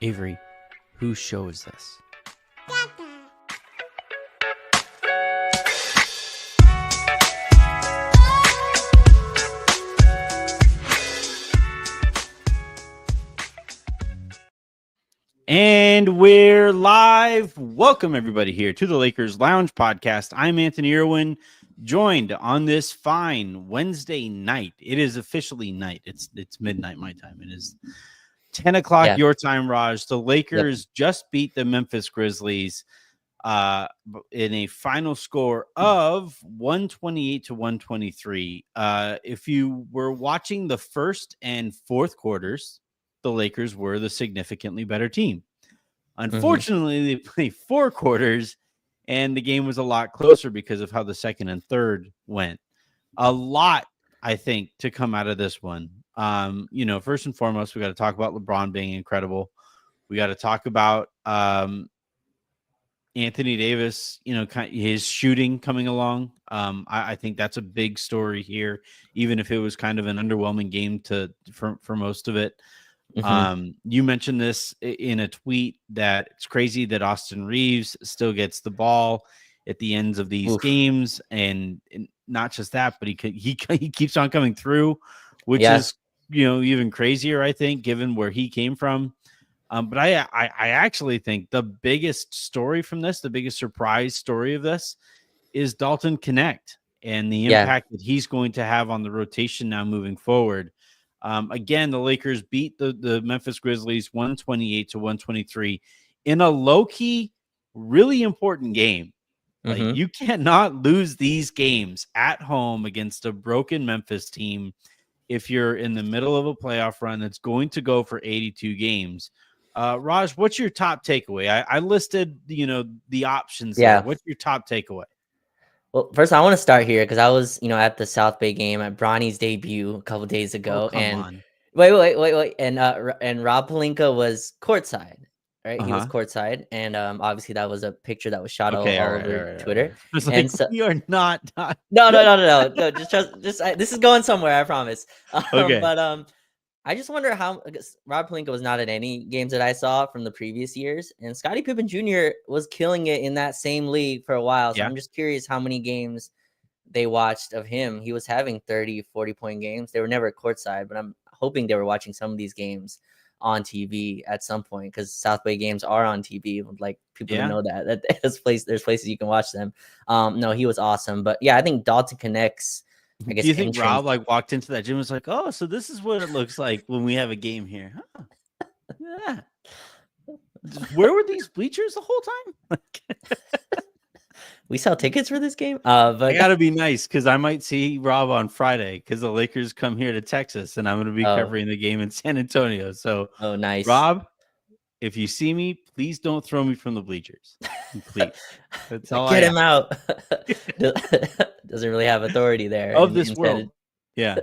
Avery, whose show is this? And we're live. Welcome everybody here to the Lakers Lounge podcast. I'm Anthony Irwin, joined on this fine Wednesday night. It is officially night. It's midnight my time. It is 10 o'clock your time, Raj. The Lakers just beat the Memphis Grizzlies in a final score of 128 to 123. If you were watching the first and fourth quarters, the Lakers were the significantly better team. Unfortunately, they played 4 quarters, and the game was a lot closer because of how the second and third went. A lot, I think, to come out of this one. First and foremost, we got to talk about LeBron being incredible. We got to talk about Anthony Davis, his shooting coming along. I think that's a big story here, even if it was kind of an underwhelming game for most of it. You mentioned this in a tweet that it's crazy that Austin Reaves still gets the ball at the ends of these games, and not just that, but he keeps on coming through, which is even crazier, I think, given where he came from. But I actually think the biggest story from this, the biggest surprise story of this, is Dalton Knecht and the impact that he's going to have on the rotation now moving forward. Again, the Lakers beat the Memphis Grizzlies 128 to 123 in a low-key, really important game. Like, you cannot lose these games at home against a broken Memphis team if you're in the middle of a playoff run that's going to go for 82 games. Raj, what's your top takeaway? I listed, the options there. What's your top takeaway? Well, first I want to start here because I was, at the South Bay game at Bronny's debut a couple days ago, wait, and Rob Pelinka was courtside, right? He was courtside, and obviously that was a picture that was shot all over Twitter. And so you are not. No. Just this is going somewhere, I promise. Okay, but I just wonder how Rob Pelinka was not at any games that I saw from the previous years, and Scottie Pippen Jr. was killing it in that same league for a while. So I'm just curious how many games they watched of him. He was having 30, 40-point games. They were never courtside, but I'm hoping they were watching some of these games on TV at some point, because South Bay games are on TV. Like, people to know that there's places you can watch them. No, he was awesome. But yeah, I think Dalton Knecht's, I guess, do you think Rob walked into that gym and was like, "Oh, so this is what it looks like when we have a game here"? Huh. Yeah. Where were these bleachers the whole time? We sell tickets for this game. But I gotta be nice, because I might see Rob on Friday, because the Lakers come here to Texas, and I'm going to be covering the game in San Antonio. So, nice, Rob. If you see me, please don't throw me from the bleachers. Please. That's all. Get him out. Doesn't really have authority there of this world. Yeah.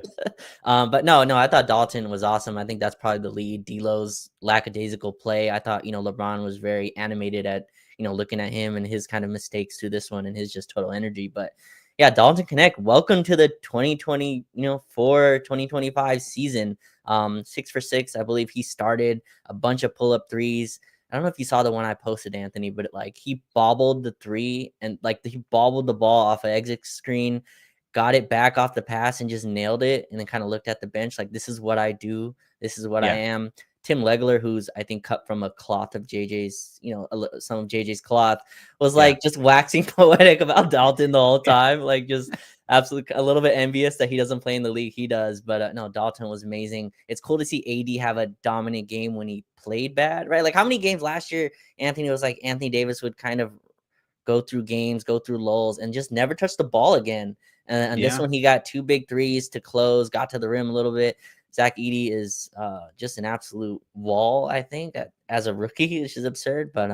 But no, I thought Dalton was awesome. I think that's probably the lead. D'Lo's lackadaisical play. I thought, LeBron was very animated at, looking at him and his kind of mistakes to this one and his just total energy. But yeah, Dalton Knecht, welcome to the 2025 season. 6 for 6. I believe he started a bunch of pull-up threes. I don't know if you saw the one I posted, Anthony, but he bobbled the three, and he bobbled the ball off an exit screen, got it back off the pass, and just nailed it. And then kind of looked at the bench like, this is what I do. This is what I am. Tim Legler, who's I think cut from a cloth of JJ's, some of JJ's cloth, was just waxing poetic about Dalton the whole time. Just absolutely a little bit envious that he doesn't play in the league he does. But no, Dalton was amazing. It's cool to see AD have a dominant game when he played bad, right? Like, how many games last year Anthony Davis would kind of go through games, go through lulls, and just never touch the ball again. And this one, he got 2 big threes to close, got to the rim a little bit. Zach Edey is just an absolute wall, I think, as a rookie, which is absurd. But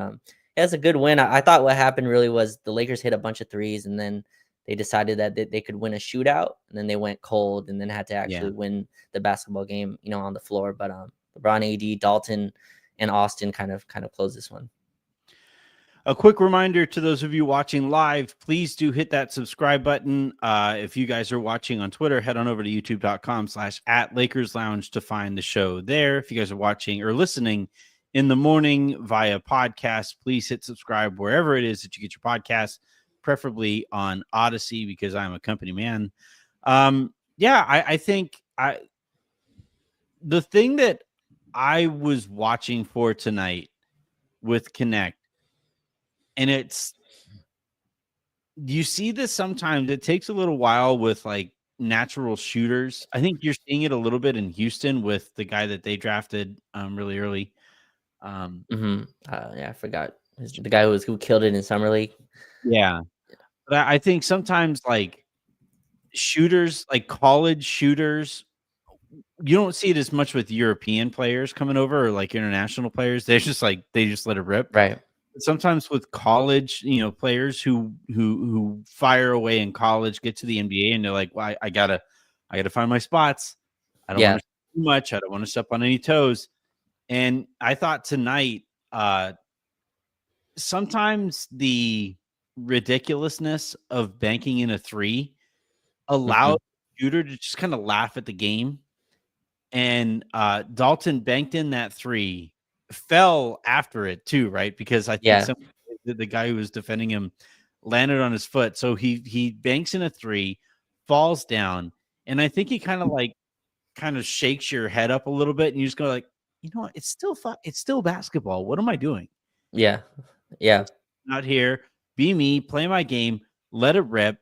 it's a good win. I thought what happened really was the Lakers hit a bunch of threes, and then they decided that they could win a shootout, and then they went cold, and then had to actually win the basketball game, on the floor. But LeBron, AD, Dalton, and Austin kind of closed this one. A quick reminder to those of you watching live, please do hit that subscribe button. If you guys are watching on Twitter, head on over to youtube.com/@LakersLounge to find the show there. If you guys are watching or listening in the morning via podcast. Please hit subscribe wherever it is that you get your podcasts, preferably on Odyssey, because I'm a company man. I think the thing that I was watching for tonight with Knecht, and you see this sometimes. It takes a little while with like natural shooters. I think you're seeing it a little bit in Houston with the guy that they drafted really early. I forgot the guy who killed it in summer league. Yeah, but I think sometimes like shooters, like college shooters, you don't see it as much with European players coming over or like international players. They're just like they just let it rip. Right. Sometimes with college, players who fire away in college get to the NBA and they're like, well, I gotta find my spots. I don't want to too much. I don't want to step on any toes. And I thought tonight, sometimes the ridiculousness of banking in a three allowed the shooter to just kind of laugh at the game. And Dalton banked in that three, fell after it too, right? Because I think the guy who was defending him landed on his foot. So he banks in a three, falls down, and I think he kind of shakes your head up a little bit, and you just go like, you know what? It's still fun. It's still basketball. What am I doing? Yeah. Not here. Be me. Play my game. Let it rip.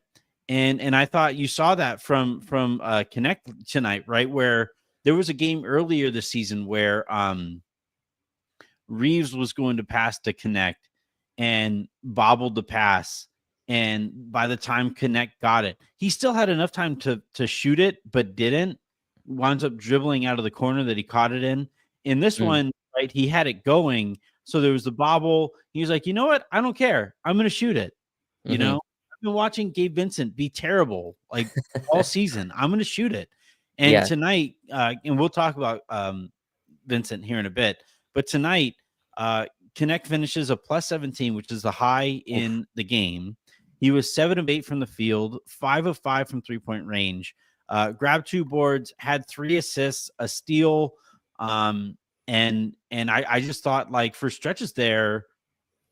And I thought you saw that from Knecht tonight, right? Where there was a game earlier this season where Reaves was going to pass to Knecht and bobbled the pass. And by the time Knecht got it, he still had enough time to shoot it, but didn't. Winds up dribbling out of the corner that he caught it in. In this one, right, he had it going. So there was the bobble. He was like, you know what? I don't care. I'm going to shoot it. You know, I've been watching Gabe Vincent be terrible like all season. I'm going to shoot it. And tonight, and we'll talk about Vincent here in a bit, but tonight, Knecht finishes a plus 17, which is the high in the game. He was 7 of 8 from the field, 5 of 5 from 3-point range, grabbed 2 boards, had 3 assists, a steal. And I just thought, like, for stretches there,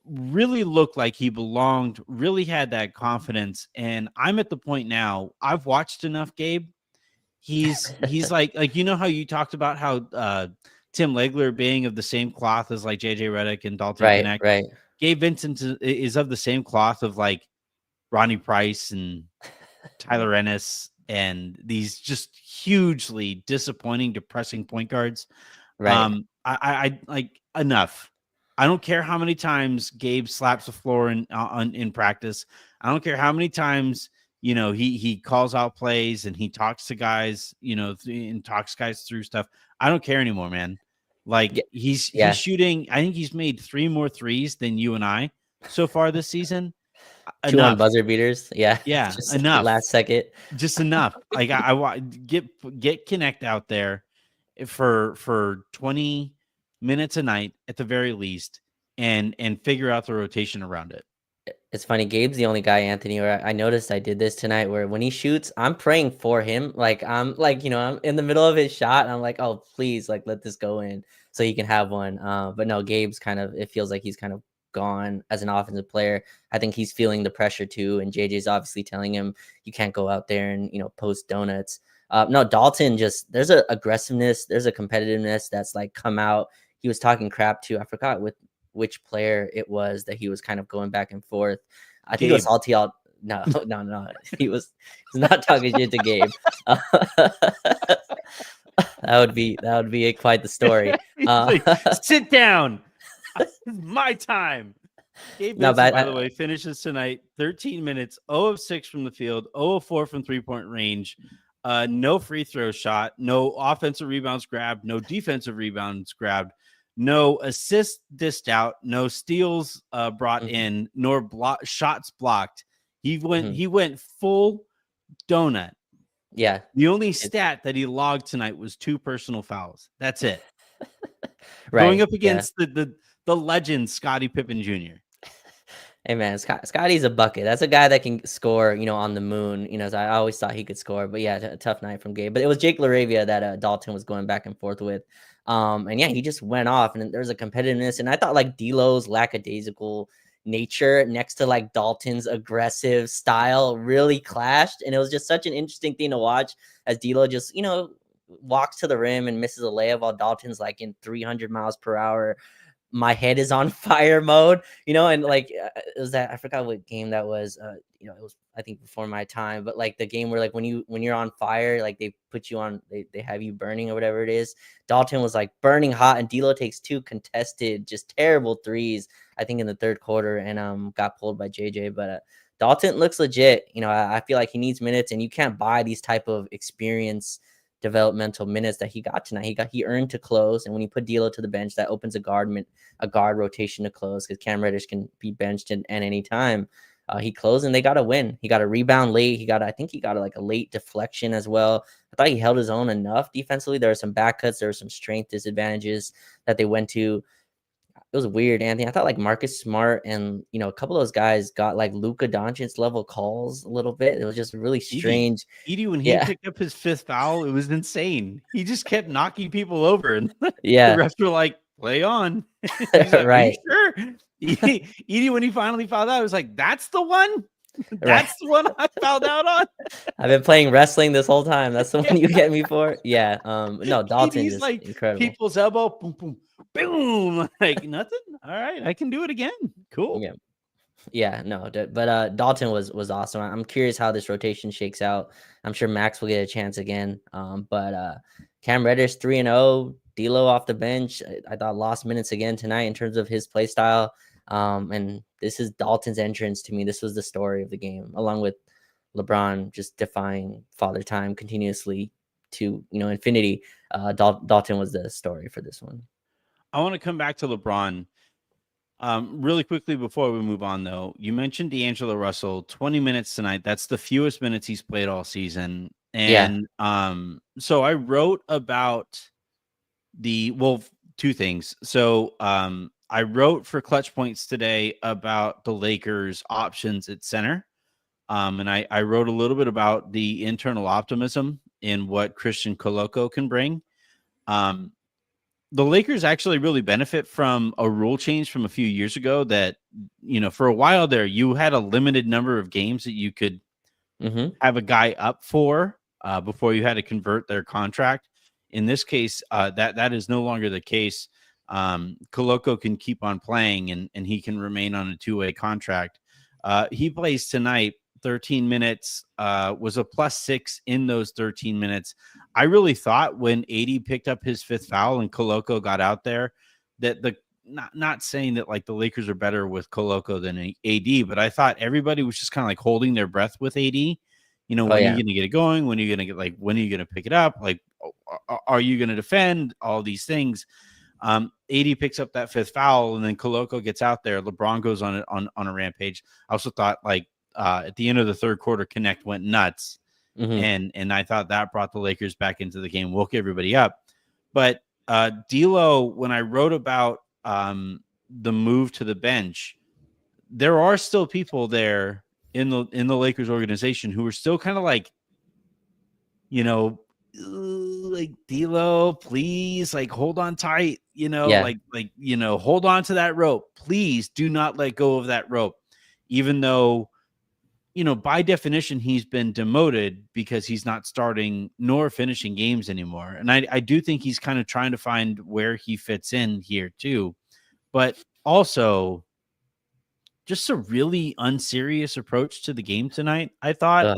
really looked like he belonged, really had that confidence. And I'm at the point now, I've watched enough, Gabe. He's like you know how you talked about how Tim Legler being of the same cloth as like JJ Redick and Dalton Knecht. Right. Gabe Vincent is of the same cloth of like Ronnie Price and Tyler Ennis and these just hugely disappointing, depressing point guards. Right. I like enough. I don't care how many times Gabe slaps the floor in practice. I don't care how many times he calls out plays and he talks to guys, and talks guys through stuff. I don't care anymore, man. Like he's shooting. I think he's made 3 more threes than you and I so far this season. 2 on buzzer beaters. Yeah. Just enough. Last second. Just enough. Like I want get Knecht out there for 20 minutes a night at the very least, and figure out the rotation around it. It's funny. Gabe's the only guy, Anthony, where I noticed I did this tonight, where when he shoots, I'm praying for him. Like I'm in the middle of his shot, and I'm like, oh, please, like let this go in so he can have one. But no, Gabe's it feels like he's kind of gone as an offensive player. I think he's feeling the pressure too, and JJ's obviously telling him you can't go out there and post donuts. No, Dalton there's a aggressiveness, there's a competitiveness that's like come out. He was talking crap too. I forgot which player it was that he was kind of going back and forth. I think it was salty out. No. He was not talking shit to Gabe. That would be quite the story. Like, sit down. It's my time. Gabe Vincent, by the way, finishes tonight 13 minutes, 0 of 6 from the field, 0 of 4 from 3-point range. No free throw shot, no offensive rebounds grabbed, no defensive rebounds grabbed, no assists dished out, no steals brought in, nor shots blocked. He went full donut. Yeah. The only stat that he logged tonight was 2 personal fouls. That's it. Right. Going up against the legend Scottie Pippen Jr. Hey man, Scotty's a bucket. That's a guy that can score, on the moon. So I always thought he could score, but yeah, a tough night from Gabe. But it was Jake LaRavia that Dalton was going back and forth with. And yeah, he just went off, and there's a competitiveness. And I thought like D'Lo's lackadaisical nature next to like Dalton's aggressive style really clashed, and it was just such an interesting thing to watch as D'Lo just walks to the rim and misses a layup while Dalton's like in 300 miles per hour. My head is on fire mode, and like it was that I forgot what game that was. It was I think before my time, but like the game where like when you're on fire, like they put you on, they have you burning or whatever it is. Dalton was like burning hot, and D'Lo takes 2 contested, just terrible threes, I think in the third quarter, and got pulled by JJ. But Dalton looks legit. I feel like he needs minutes, and you can't buy these type of experience developmental minutes that he got tonight. He earned to close, and when you put D'Lo to the bench, that opens a guard rotation to close because Cam Reddish can be benched at any time. He closed, and they got a win. He got a rebound late. I think he got like a late deflection as well. I thought he held his own enough defensively. There were some back cuts. There were some strength disadvantages that they went to. It was weird, Anthony. I thought like Marcus Smart and a couple of those guys got like Luka Doncic level calls a little bit. It was just really strange. Edie, when he picked up his 5th foul, it was insane. He just kept knocking people over, and the refs were like, "Play on." He's like, right? Sure. Edie, when he finally fouled out, I was like, "That's the one. That's the one I fouled out on." I've been playing wrestling this whole time. That's the one you get me for. Yeah. No, Dalton is like incredible. People's elbow, boom, boom, boom, like nothing. All right, I can do it again. Cool. Yeah. No, but Dalton was awesome. I'm curious how this rotation shakes out. I'm sure Max will get a chance again. But Cam Reddish 3-0, D'Lo off the bench. I thought lost minutes again tonight in terms of his play style. And this is Dalton's entrance to me. This was the story of the game, along with LeBron just defying father time continuously to infinity. Dalton was the story for this one. I want to come back to LeBron really quickly before we move on, though. You mentioned D'Angelo Russell, 20 minutes tonight. That's the fewest minutes he's played all season. And so I wrote about 2 things. So I wrote for Clutch Points today about the Lakers options at center. And I wrote a little bit about the internal optimism in what Christian Koloko can bring. The Lakers actually really benefit from a rule change from a few years ago that, for a while there, you had a limited number of games that you could have a guy up for before you had to convert their contract. In this case, that is no longer the case. Koloko can keep on playing, and he can remain on a 2-way contract. He plays tonight, 13 minutes, was a +6 in those 13 minutes. I really thought when AD picked up his 5th foul and Koloko got out there that not saying that like the Lakers are better with Koloko than AD, but I thought everybody was just kind of like holding their breath with AD. When are you going to get it going? When are you going to get when are you going to pick it up? Like, are you going to defend all these things? AD picks up that 5th foul, and then Koloko gets out there. LeBron goes on a rampage. I also thought at the end of the third quarter, Knecht went nuts. And I thought that brought the Lakers back into the game, woke everybody up. But D'Lo, when I wrote about the move to the bench, there are still people there in the Lakers organization who are still kind of like, like D'Lo, please, like hold on tight, hold on to that rope. Please do not let go of that rope, even though by definition, he's been demoted because he's not starting nor finishing games anymore. And I do think he's kind of trying to find where he fits in here too. But also just a really unserious approach to the game tonight. I thought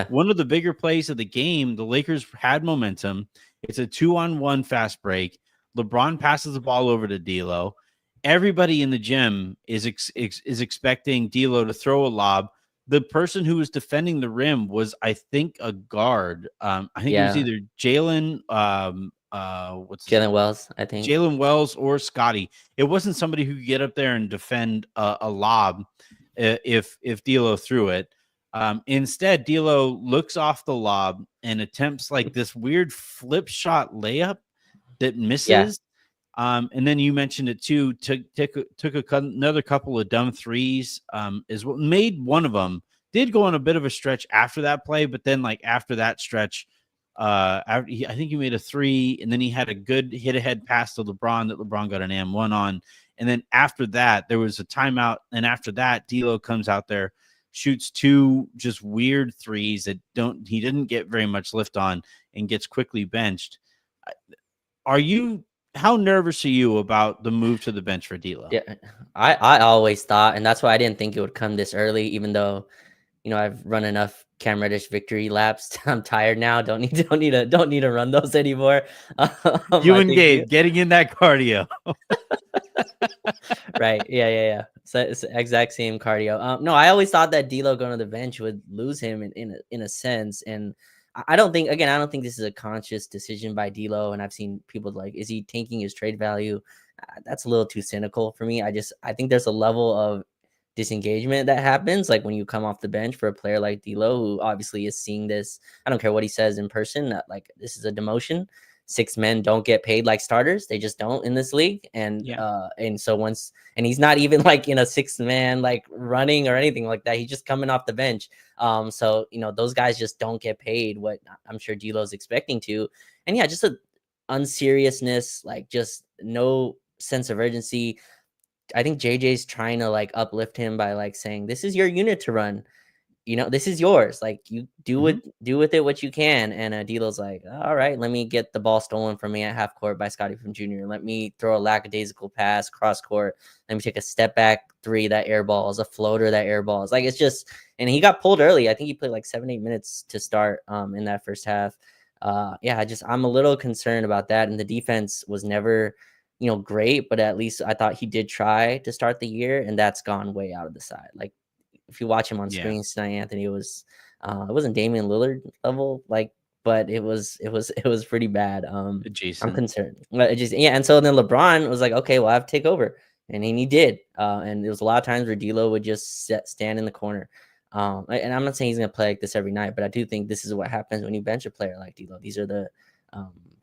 one of the bigger plays of the game, the Lakers had momentum. It's a 2-on-1 fast break. LeBron passes the ball over to D'Lo. Everybody in the gym is expecting D'Lo to throw a lob. The person who was defending the rim was, I think, a guard. I think it was either Jalen, Jalen Wells, I think. Jalen Wells or Scotty. It wasn't somebody who could get up there and defend a lob if D'Lo threw it. Instead, D'Lo looks off the lob and attempts like this weird flip shot layup that misses. And then you mentioned it too. Took another couple of dumb threes. Is what made one of them. Did go on a bit of a stretch after that play, but then like after that stretch, I think he made a 3, and then he had a good hit ahead pass to LeBron that LeBron got an M1 on. And then after that, there was a timeout. And after that, D'Lo comes out there, shoots 2 just weird threes that he didn't get very much lift on, and gets quickly benched. How nervous are you about the move to the bench for D'Lo? Yeah, I always thought, and that's why I didn't think it would come this early, even though, I've run enough Cam Reddish victory laps. I'm tired now. Don't need to run those anymore. You and Gabe getting in that cardio. Right. Yeah. So it's the exact same cardio. No, I always thought that D'Lo going to the bench would lose him in a sense. And I don't think this is a conscious decision by D'Lo. And I've seen people like, is he tanking his trade value? That's a little too cynical for me. I think there's a level of disengagement that happens like when you come off the bench for a player like D'Lo, who obviously is seeing this. I don't care what he says in person, that like this is a demotion. 6 men don't get paid like starters. They just don't in this league. And so he's not even like in a 6-man like running or anything like that. He's just coming off the bench. So those guys just don't get paid what I'm sure D'Lo's expecting to. And yeah, just a unseriousness, like just no sense of urgency. I think JJ's trying to like uplift him by like saying, this is your unit to run. This is yours. Like you do with it what you can. And D'Lo's like, all right, let me get the ball stolen from me at half court by Scottie from Jr. Let me throw a lackadaisical pass cross court. Let me take a step back 3 that air balls, a floater that air balls. Like it's just, and he got pulled early. I think he played like 7-8 minutes to start in that first half. I'm a little concerned about that. And the defense was never great, but at least I thought he did try to start the year, and that's gone way out of the side. Like if you watch him on screens tonight, Anthony, it wasn't Damian Lillard level, like, but it was pretty bad. I'm concerned. And so then LeBron was like, okay, well, I have to take over, and he did. And there was a lot of times where D'Lo would just stand in the corner. And I'm not saying he's gonna play like this every night, but I do think this is what happens when you bench a player like D'Lo. These are the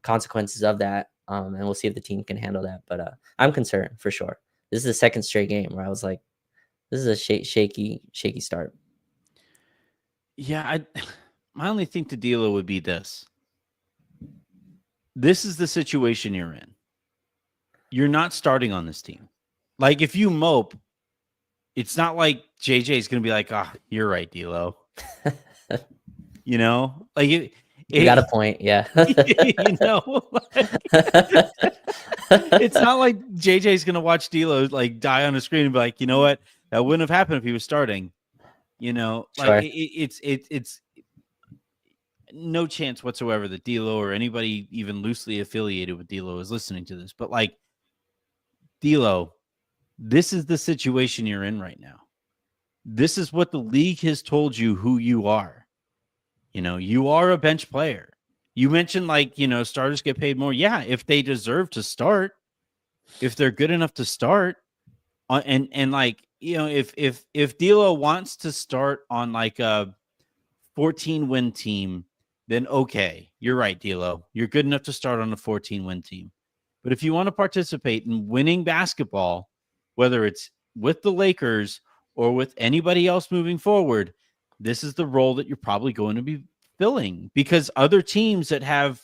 consequences of that. And we'll see if the team can handle that. But I'm concerned for sure. This is the second straight game where I was like, this is a shaky start. Yeah, my only thing to D'Lo would be this. This is the situation you're in. You're not starting on this team. Like, if you mope, it's not like JJ is going to be like, you're right, D'Lo. Like you got a point, yeah. It's not like JJ's gonna watch D'Lo like die on the screen and be like, you know what, that wouldn't have happened if he was starting. Like it's no chance whatsoever that D'Lo or anybody even loosely affiliated with D'Lo is listening to this. But like, D'Lo, this is the situation you're in right now. This is what the league has told you who you are. You are a bench player. You mentioned like, starters get paid more. Yeah, if they deserve to start, if they're good enough to start, and like, if D'Lo wants to start on like a 14-win team, then okay, you're right, D'Lo. You're good enough to start on a 14-win team. But if you want to participate in winning basketball, whether it's with the Lakers or with anybody else moving forward, this is the role that you're probably going to be filling, because other teams that have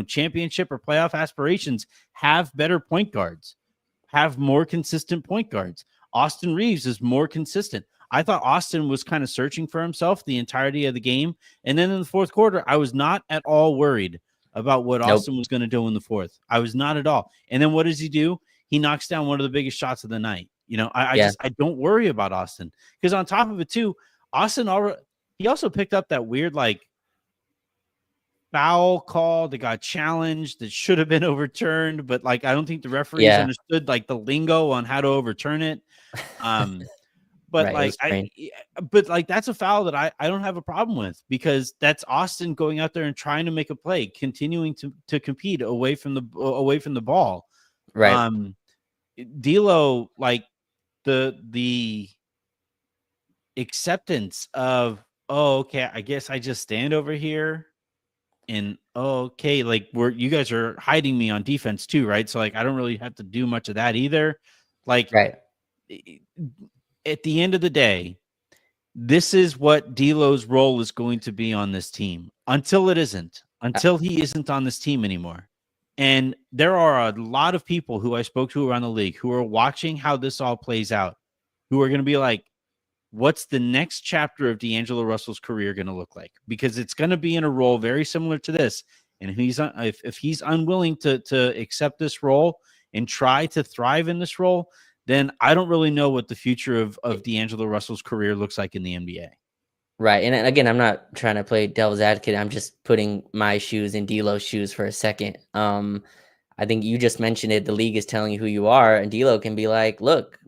championship or playoff aspirations have better point guards, have more consistent point guards. Austin Reaves is more consistent. I thought Austin was kind of searching for himself the entirety of the game, and then in the fourth quarter, I was not at all worried about what Austin was going to do in the fourth. I was not at all. And then what does he do? He knocks down one of the biggest shots of the night. I don't worry about Austin, because on top of it too, Austin he also picked up that weird like foul call that got challenged that should have been overturned, but like I don't think the referees understood like the lingo on how to overturn it. But right, that's a foul that I don't have a problem with, because that's Austin going out there and trying to make a play, continuing to compete away from the ball. Right. D'Lo, like the acceptance of, okay, I guess I just stand over here and okay, like you guys are hiding me on defense too, right? So like I don't really have to do much of that either. Like, right. At the end of the day, this is what D'Lo's role is going to be on this team until it isn't. until he isn't on this team anymore. And there are a lot of people who I spoke to around the league who are watching how this all plays out, who are going to be like, what's the next chapter of D'Angelo Russell's career going to look like? Because it's going to be in a role very similar to this. And if he's unwilling to accept this role and try to thrive in this role, then I don't really know what the future of D'Angelo Russell's career looks like in the NBA. Right. And again, I'm not trying to play devil's advocate. I'm just putting my shoes in D'Lo's shoes for a second. I think you just mentioned it. The league is telling you who you are, and D'Lo can be like, look,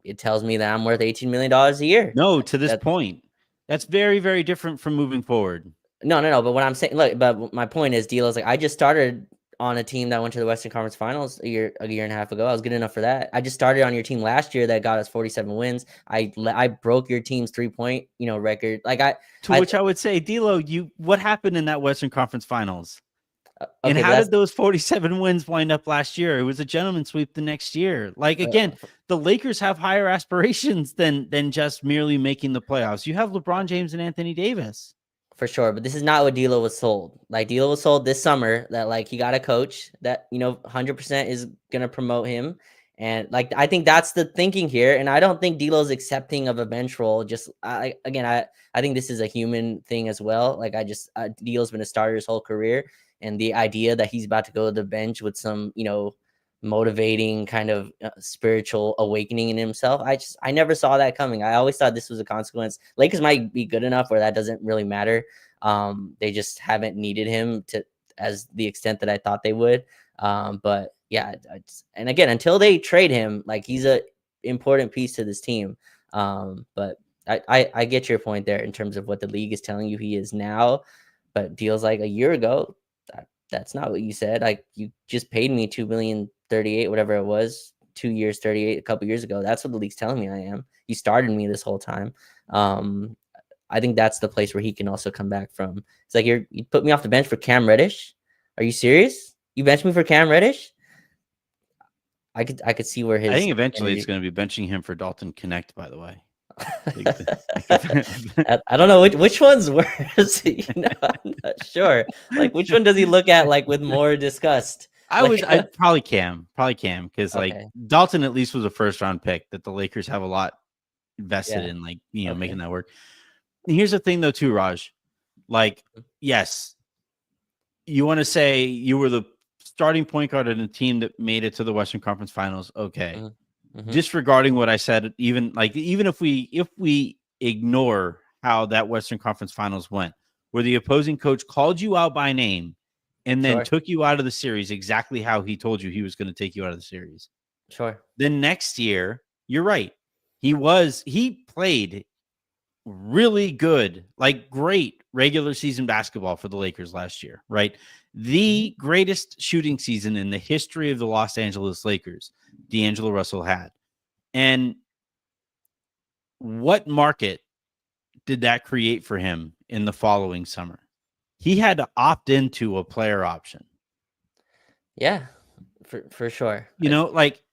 it tells me that I'm worth $18 million a year. No, to this point, that's very, very different from moving forward. No. But what I'm saying, look, but my point is, D'Lo's like, I just started on a team that went to the Western Conference Finals a year and a half ago. I was good enough for that. I just started on your team last year that got us 47 wins. I broke your team's 3-point, record. Like which I would say, D'Lo, what happened in that Western Conference Finals? Okay, and how did those 47 wins wind up last year? It was a gentleman's sweep the next year. Like, again, the Lakers have higher aspirations than just merely making the playoffs. You have LeBron James and Anthony Davis. For sure, but this is not what D'Lo was sold. Like, D'Lo was sold this summer that, like, he got a coach that, 100% is going to promote him. And, like, I think that's the thinking here. And I don't think D'Lo's accepting of a bench role. Just, I think this is a human thing as well. Like, D'Lo's been a starter his whole career. And the idea that he's about to go to the bench with some, motivating kind of spiritual awakening in himself, I never saw that coming. I always thought this was a consequence. Lakers might be good enough where that doesn't really matter. They just haven't needed him to as the extent that I thought they would. But yeah, and again, until they trade him, like, he's a important piece to this team. But I get your point there in terms of what the league is telling you he is now, but deals like a year ago, that's not what you said. Like, you just paid me $2,038,000, whatever it was, 2 years, 38 a couple years ago. That's what the league's telling me I am. You started me this whole time. I think that's the place where he can also come back from. It's like, you put me off the bench for Cam Reddish. Are you serious? You benched me for Cam Reddish? I could see where his. I think eventually it's going to be benching him for Dalton Knecht, by the way. I don't know which one's worse. I'm not sure. Like, which one does he look at like with more disgust? I'd probably Cam, because like Dalton at least was a first round pick that the Lakers have a lot invested in, like, making that work. And here's the thing though, too, Raj. Like, yes, you want to say you were the starting point guard in a team that made it to the Western Conference Finals. Okay. Disregarding what I said, even if we ignore how that Western Conference Finals went, where the opposing coach called you out by name and then took you out of the series exactly how he told you he was going to take you out of the series. Sure. The next year, you're right. He played really good, like great regular season basketball for the Lakers last year, right? The greatest shooting season in the history of the Los Angeles Lakers, D'Angelo Russell had. And what market did that create for him in the following summer? He had to opt into a player option. Yeah, for sure. Like,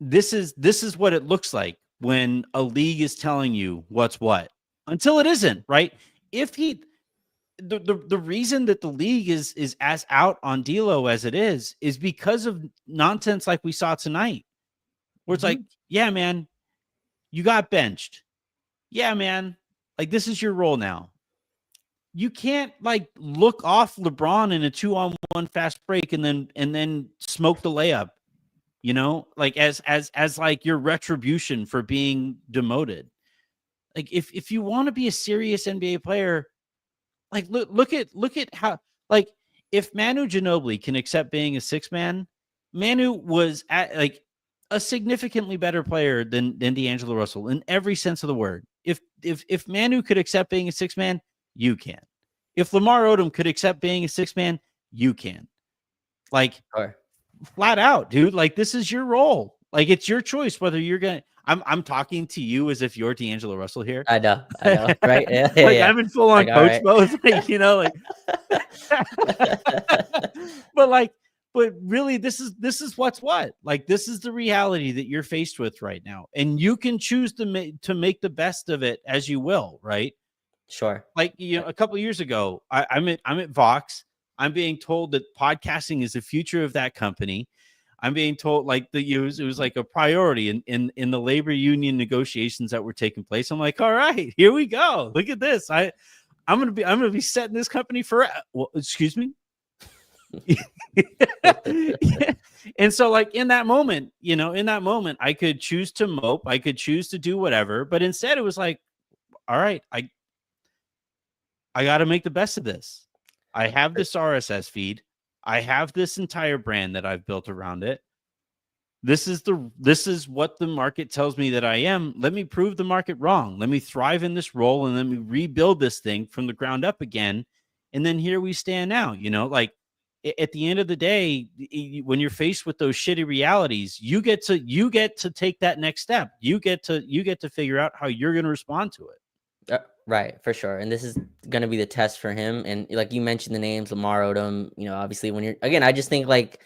this is what it looks like when a league is telling you what's what, until it isn't, right? The reason that the league is as out on D'Lo as it is because of nonsense like we saw tonight, where it's like, yeah, man, you got benched. Yeah, man, like, this is your role now. You can't like look off LeBron in a 2-on-1 fast break and then smoke the layup, like as like your retribution for being demoted. Like, if you want to be a serious NBA player, like, look at how, like, if Manu Ginobili can accept being a 6-man, Manu was at like a significantly better player than D'Angelo Russell in every sense of the word. If Manu could accept being a 6-man, you can. If Lamar Odom could accept being a 6-man, you can. Like, flat out, dude. Like, this is your role. Like, it's your choice whether you're gonna. I'm talking to you as if you're D'Angelo Russell here. I know, right? Yeah, like, I'm in full on coach mode, like, but really, this is what's what. Like, this is the reality that you're faced with right now, and you can choose to make the best of it as you will, right? Sure. Like, a couple of years ago, I'm at Vox. I'm being told that podcasting is the future of that company. I'm being told like it was like a priority in the labor union negotiations that were taking place. I'm like, all right, here we go. Look at this. I'm gonna be setting this company for. Well, excuse me. Yeah. And so like in that moment, I could choose to mope, I could choose to do whatever, but instead it was like, all right, I got to make the best of this. I have this RSS feed. I have this entire brand that I've built around it. This is what the market tells me that I am. Let me prove the market wrong. Let me thrive in this role and let me rebuild this thing from the ground up again. And then here we stand now, like at the end of the day, when you're faced with those shitty realities, you get to take that next step. You get to figure out how you're going to respond to it. Right, for sure. And this is going to be the test for him. And like you mentioned the names, Lamar Odom, obviously I just think like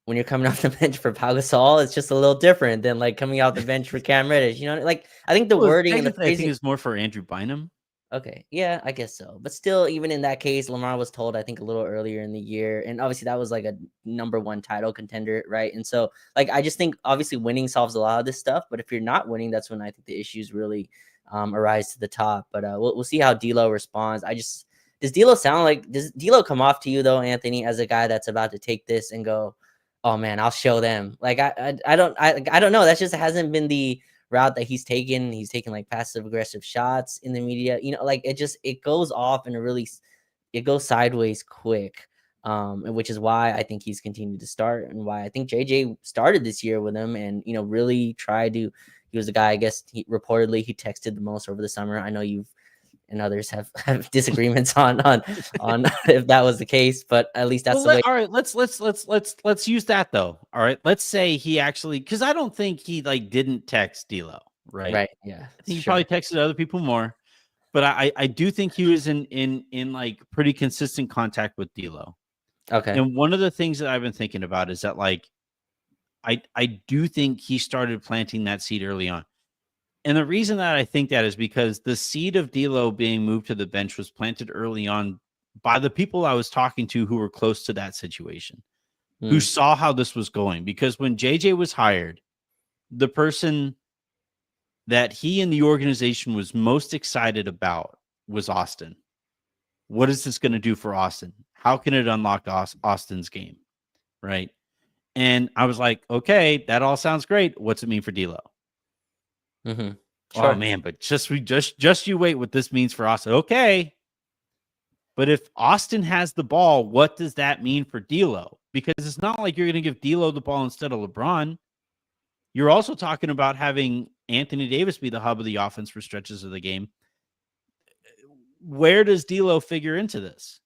when you're coming off the bench for Pau Gasol, it's just a little different than like coming off the bench for Cam Reddish. Like I think the wording and the phrasing, I think is more for Andrew Bynum. Okay, yeah, I guess so. But still, even in that case, Lamar was told, I think, a little earlier in the year, and obviously that was like a #1 title contender, right? And so, like, I just think obviously winning solves a lot of this stuff. But if you're not winning, that's when I think the issues really arise to the top. But we'll see how D'Lo responds. Does D'Lo come off to you though, Anthony, as a guy that's about to take this and go, oh man, I'll show them? Like I don't know. That just hasn't been the route that he's taken. He's taken like passive aggressive shots in the media, like it goes off and it goes sideways quick. Which is why I think he's continued to start and why I think JJ started this year with him and, really tried to, he was the guy, I guess he texted the most over the summer. I know you've and others have disagreements on if that was the case, but at least that's the way. All right, let's use that though. All right, let's say he actually, because I don't think he like didn't text D'Lo, right? Right. Yeah. I think he probably texted other people more, but I do think he was in like pretty consistent contact with D'Lo. Okay. And one of the things that I've been thinking about is that like I do think he started planting that seed early on. And the reason that I think that is because the seed of D'Lo being moved to the bench was planted early on by the people I was talking to who were close to that situation, who saw how this was going. Because when JJ was hired, the person that he and the organization was most excited about was Austin. What is this going to do for Austin? How can it unlock Austin's game? Right. And I was like, okay, that all sounds great. What's it mean for D'Lo? Mm-hmm. Sure. Oh man, but just you wait what this means for Austin. Okay. But if Austin has the ball, what does that mean for D'Lo? Because it's not like you're going to give D'Lo the ball instead of LeBron. You're also talking about having Anthony Davis be the hub of the offense for stretches of the game. Where does D'Lo figure into this?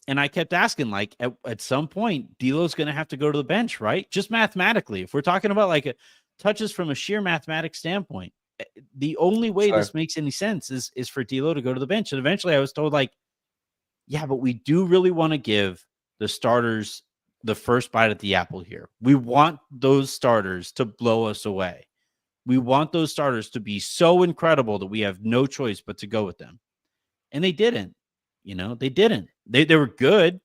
And I kept asking, like, at some point, D'Lo's going to have to go to the bench, right? Just mathematically. If we're talking about like touches from a sheer mathematics standpoint, the only way this makes any sense is for D'Lo to go to the bench. And eventually I was told, like, yeah, but we do really want to give the starters the first bite at the apple here. We want those starters to blow us away. We want those starters to be so incredible that we have no choice but to go with them. And they didn't. They didn't. They were good.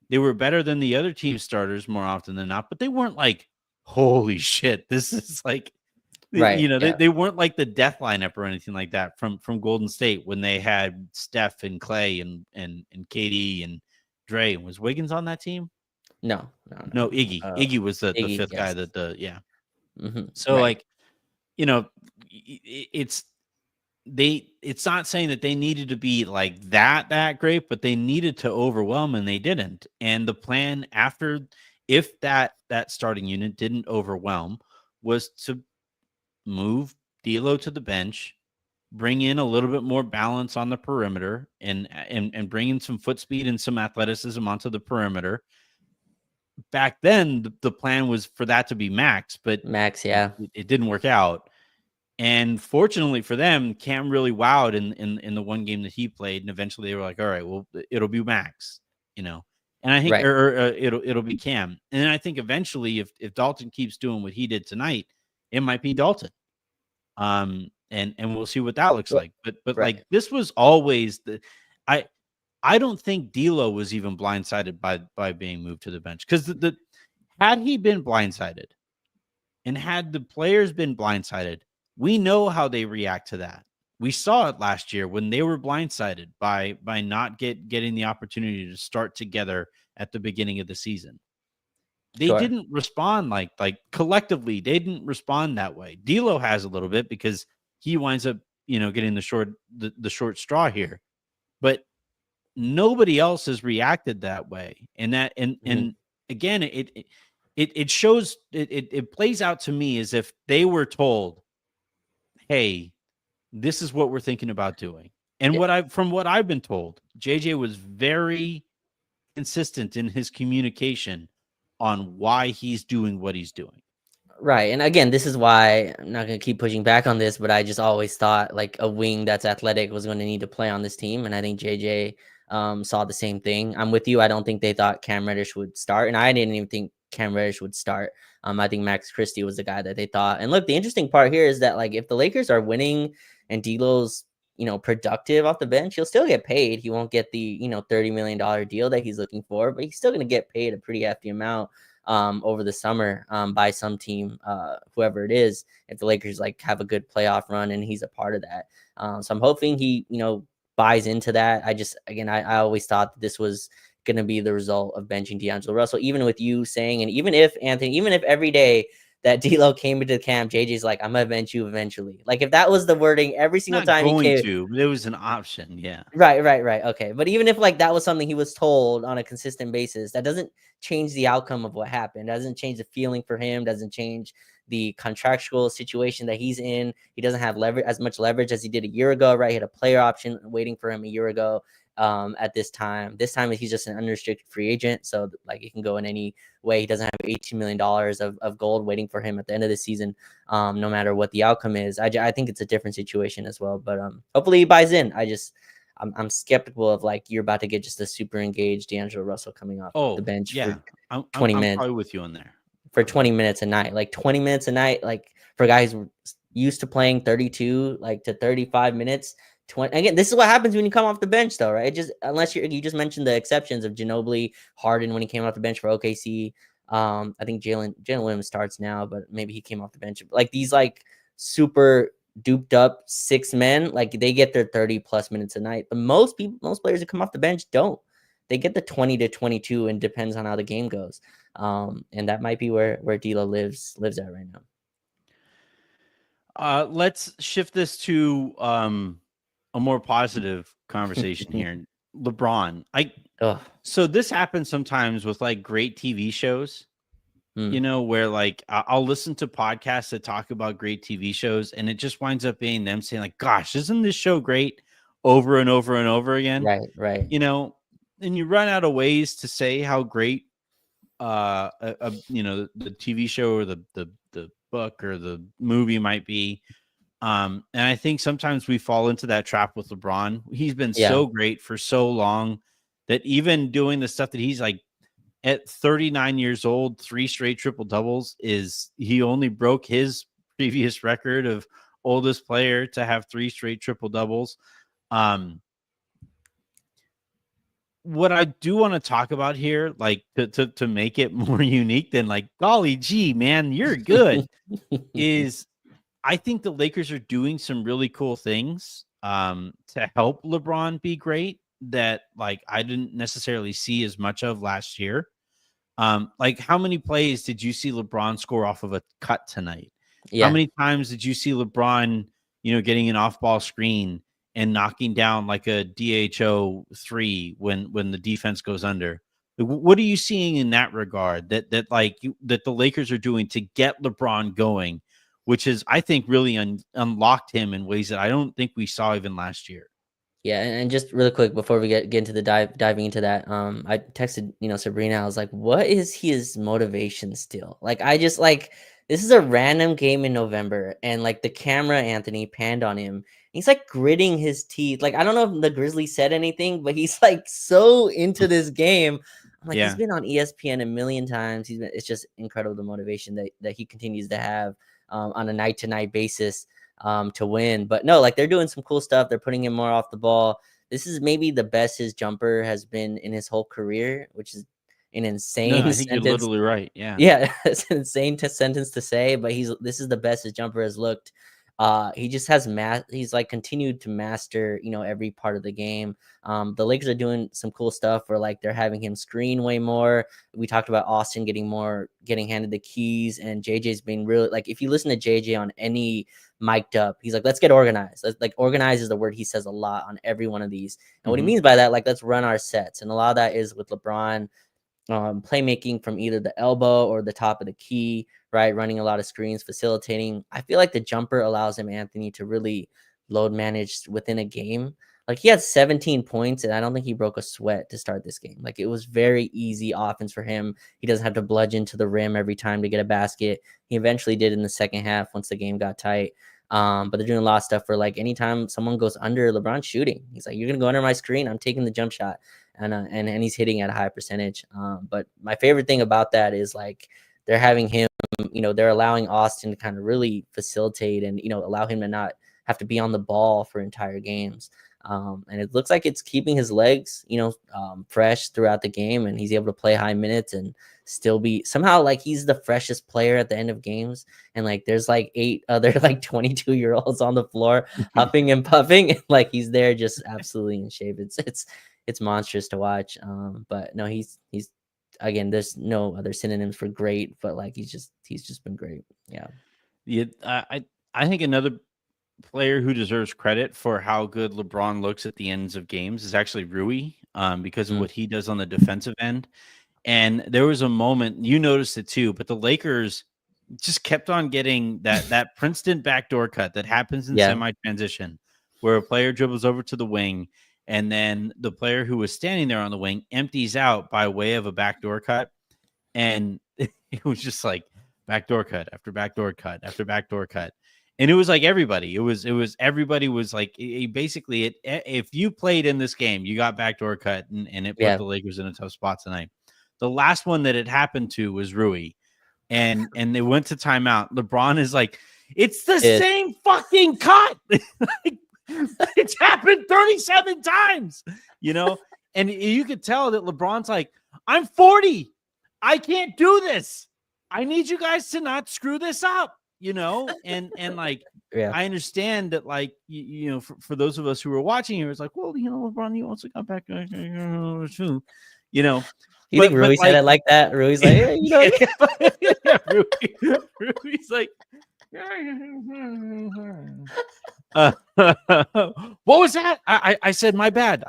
They were better than the other team starters more often than not, but they weren't like, holy shit, this is like, right. They weren't like the death lineup or anything like that from Golden State when they had Steph and Clay and KD and Dre. Was Wiggins on that team? No, Iggy. Iggy was the fifth guy yeah. Mm-hmm. So like, it's not saying that they needed to be like that great, but they needed to overwhelm and they didn't. And the plan after, if that starting unit didn't overwhelm, was to move D'Lo to the bench, bring in a little bit more balance on the perimeter and bring in some foot speed and some athleticism onto the perimeter. Back then, the plan was for that to be Max, but it didn't work out. And fortunately for them, Cam really wowed in the one game that he played, and eventually they were like, all right, well, it'll be Max, And I think it'll be Cam. And I think eventually, if Dalton keeps doing what he did tonight, it might be Dalton. And we'll see what that looks like. But like this was always I don't think D'Lo was even blindsided by being moved to the bench, because the had he been blindsided and had the players been blindsided, we know how they react to that. We saw it last year when they were blindsided by not getting the opportunity to start together at the beginning of the season. They Sure. didn't respond like collectively. They didn't respond that way. D'Lo has a little bit because he winds up, getting the short straw here. But nobody else has reacted that way. And that and again, it shows it plays out to me as if they were told, "Hey, this is what we're thinking about doing." And from what I've been told, JJ was very consistent in his communication on why he's doing what he's doing. Right. And again, this is why I'm not going to keep pushing back on this, but I just always thought like a wing that's athletic was going to need to play on this team. And I think JJ saw the same thing. I'm with you. I don't think they thought Cam Reddish would start. And I didn't even think Cam Reddish would start. I think Max Christie was the guy that they thought. And look, the interesting part here is that like if the Lakers are winning and D'Lo's productive off the bench, he'll still get paid. He won't get the $30 million deal that he's looking for, but he's still going to get paid a pretty hefty amount over the summer by some team, whoever it is, if the Lakers like have a good playoff run and he's a part of that. So I'm hoping he, buys into that. I always thought that this was going to be the result of benching D'Angelo Russell, even with you saying, and even if every day that D'Lo came into the camp, JJ's like, I'm gonna bench you eventually. Like if that was the wording every single time he came, but it was an option. Yeah. Right. Okay. But even if like that was something he was told on a consistent basis, that doesn't change the outcome of what happened. Doesn't change the feeling for him, doesn't change the contractual situation that he's in. He doesn't have as much leverage as he did a year ago, right? He had a player option waiting for him a year ago. At this time he's just an unrestricted free agent, so like it can go in any way. He doesn't have $18 million of gold waiting for him at the end of the season, no matter what the outcome is. I think it's a different situation as well, but hopefully he buys in. I'm skeptical of like you're about to get just a super engaged D'Angelo Russell coming off the bench for 20 minutes. I'm probably with you on there. For 20 minutes a night, like 20 minutes a night, like for guys used to playing 32 like to 35 minutes. Again, this is what happens when you come off the bench, though, right? Just unless you just mentioned the exceptions of Ginobili, Harden when he came off the bench for OKC. I think Jalen Williams starts now, but maybe he came off the bench. Like these, like super duped up six men, like they get their 30 plus minutes a night. But most players that come off the bench don't. They get the 20 to 22, and depends on how the game goes. And that might be where D'Lo lives at right now. Let's shift this to a more positive conversation here. LeBron. So this happens sometimes with like great TV shows, where like I'll listen to podcasts that talk about great TV shows, and it just winds up being them saying like, gosh, isn't this show great over and over and over again? Right. And you run out of ways to say how great the TV show or the book or the movie might be. And I think sometimes we fall into that trap with LeBron. He's been so great for so long that even doing the stuff that he's like at 39 years old, 3 straight triple doubles he only broke his previous record of oldest player to have 3 straight triple doubles. What I do want to talk about here, like to make it more unique than like, golly gee, man, you're good, is I think the Lakers are doing some really cool things to help LeBron be great that like I didn't necessarily see as much of last year. Like how many plays did you see LeBron score off of a cut tonight? Yeah. How many times did you see LeBron, getting an off-ball screen and knocking down like a DHO 3 when the defense goes under? What are you seeing in that regard that the Lakers are doing to get LeBron going, which is, I think, really unlocked him in ways that I don't think we saw even last year? Yeah, and just really quick before we get into the diving into that, I texted Sabrina. I was like, "What is his motivation still?" Like, I just like this is a random game in November, and like the camera, Anthony, panned on him. He's like gritting his teeth. Like I don't know if the Grizzlies said anything, but he's like so into this game. I'm like, he's been on ESPN a million times. It's just incredible the motivation that he continues to have on a night to night basis to win. But no, like they're doing some cool stuff. They're putting him more off the ball. this is maybe the best his jumper has been in his whole career, which is an No, insane I think you're sentence. literally right. Yeah. Yeah, it's an insane sentence to say, but this is the best his jumper has looked. He just has he's like continued to master, every part of the game. The Lakers are doing some cool stuff where like they're having him screen way more. We talked about Austin getting handed the keys, and JJ's being really like, if you listen to JJ on any mic'd up, he's like, let's get organized. Like organize is the word he says a lot on every one of these. And what he means by that, like, let's run our sets. And a lot of that is with LeBron playmaking from either the elbow or the top of the key, right? Running a lot of screens, facilitating. I feel like the jumper allows him, Anthony, to really load manage within a game. Like, he had 17 points, and I don't think he broke a sweat to start this game. Like, it was very easy offense for him. He doesn't have to bludgeon to the rim every time to get a basket. He eventually did in the second half once the game got tight. But they're doing a lot of stuff where, like, anytime someone goes under, LeBron's shooting. He's like, you're gonna go under my screen, I'm taking the jump shot. And he's hitting at a high percentage. But my favorite thing about that is, like, they're having him, they're allowing Austin to kind of really facilitate and, allow him to not have to be on the ball for entire games. And it looks like it's keeping his legs, fresh throughout the game, and he's able to play high minutes and still be somehow like he's the freshest player at the end of games. And like there's like 8 other like 22-year-olds on the floor huffing and puffing, and like he's there just absolutely in shape. It's monstrous to watch. But no, he's again, there's no other synonyms for great, but like he's just been great. Yeah. Yeah. I think another player who deserves credit for how good LeBron looks at the ends of games is actually Rui, because of what he does on the defensive end. And there was a moment, you noticed it too, but the Lakers just kept on getting that Princeton backdoor cut that happens in semi-transition, where a player dribbles over to the wing, and then the player who was standing there on the wing empties out by way of a backdoor cut. And it was just like backdoor cut after backdoor cut after backdoor cut. And it was like everybody. Everybody was like, basically, if you played in this game, you got backdoor cut, and it put the Lakers in a tough spot tonight. The last one that it happened to was Rui, and they went to timeout. LeBron is like, it's the same fucking cut. It's happened 37 times, and you could tell that LeBron's like, I'm 40. I can't do this. I need you guys to not screw this up, and like, I understand that, like, for those of us who were watching here, it's like, well, LeBron, you also got back, too, You think Rui said it like that? Rui's like, Rui's like, what was that? I said my bad.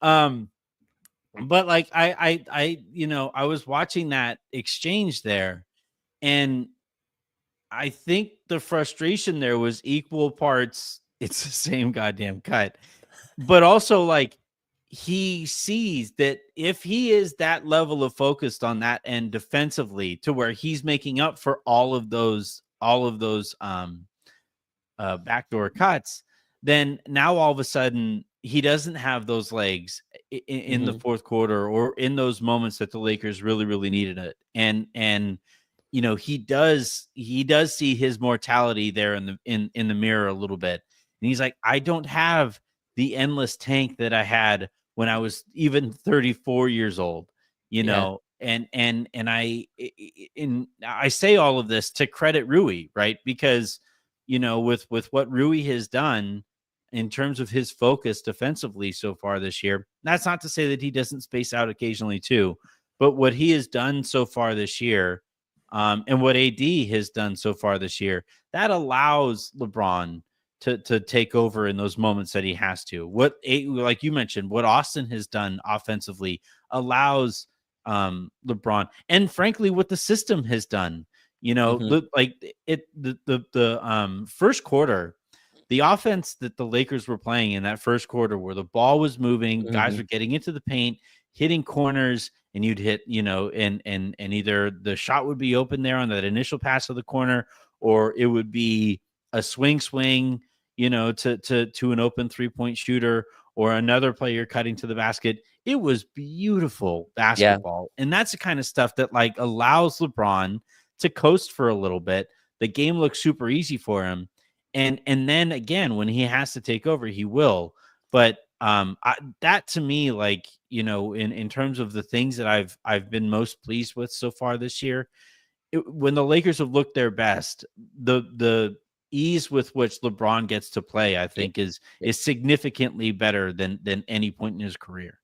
But like I was watching that exchange there, and I think the frustration there was equal parts. It's the same goddamn cut, but also like he sees that if he is that level of focused on that end defensively to where he's making up for all of those backdoor cuts, then now all of a sudden he doesn't have those legs in the fourth quarter or in those moments that the Lakers really, really needed it. And he does see his mortality there in the mirror a little bit. And he's like, I don't have the endless tank that I had when I was even 34 years old, and I say all of this to credit Rui, right? Because, with what Rui has done in terms of his focus defensively so far this year, that's not to say that he doesn't space out occasionally too, but what he has done so far this year, and what AD has done so far this year, that allows LeBron to take over in those moments that he has to. Like you mentioned, what Austin has done offensively allows LeBron, and frankly, what the system has done. The first quarter, the offense that the Lakers were playing in that first quarter, where the ball was moving, guys were getting into the paint, hitting corners, and you'd hit, and either the shot would be open there on that initial pass of the corner, or it would be a swing, to an open 3-point shooter or another player cutting to the basket. It was beautiful basketball. And that's the kind of stuff that like allows LeBron to coast for a little bit. The game looks super easy for him. And then again, when he has to take over, he will. But that to me, like, in terms of the things that I've been most pleased with so far this year, when the Lakers have looked their best, the ease with which LeBron gets to play, I Yeah. think, is significantly better than any point in his career.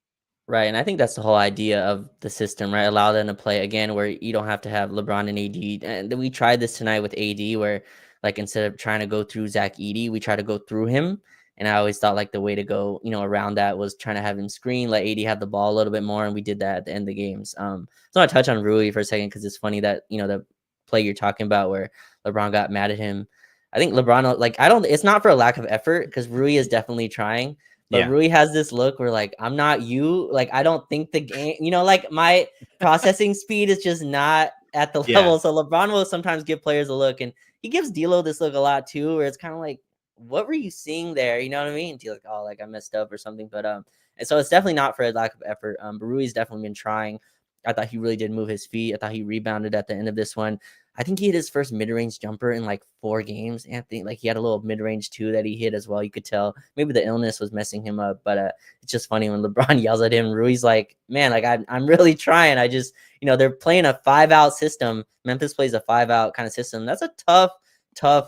Right, and I think that's the whole idea of the system, right? Allow them to play again where you don't have to have LeBron and AD. And then we tried this tonight with AD where like instead of trying to go through Zach Edey, we try to go through him. And I always thought like the way to go, around that was trying to have him screen, let AD have the ball a little bit more, and we did that at the end of the games. So I touch on Rui for a second because it's funny that the play you're talking about where LeBron got mad at him. I think LeBron like I don't. It's not for a lack of effort because Rui is definitely trying. But Yeah. Rui has this look where like I'm not you. Like I don't think the game. Like my processing speed is just not at the Yeah. level. So LeBron will sometimes give players a look, and he gives D'Lo this look a lot too, where it's kind of like, what were you seeing there? You know what I mean? D'Lo like, oh, like I messed up or something. But and so it's definitely not for a lack of effort. But Rui's definitely been trying. I thought he really did move his feet. I thought he rebounded at the end of this one. I think he hit his first mid-range jumper in like 4 games. Anthony, like he had a little mid-range too that he hit as well. You could tell maybe the illness was messing him up, but it's just funny when LeBron yells at him. Rui's like, man, like I'm really trying. I just, they're playing a 5-out system. Memphis plays a 5-out kind of system. That's a tough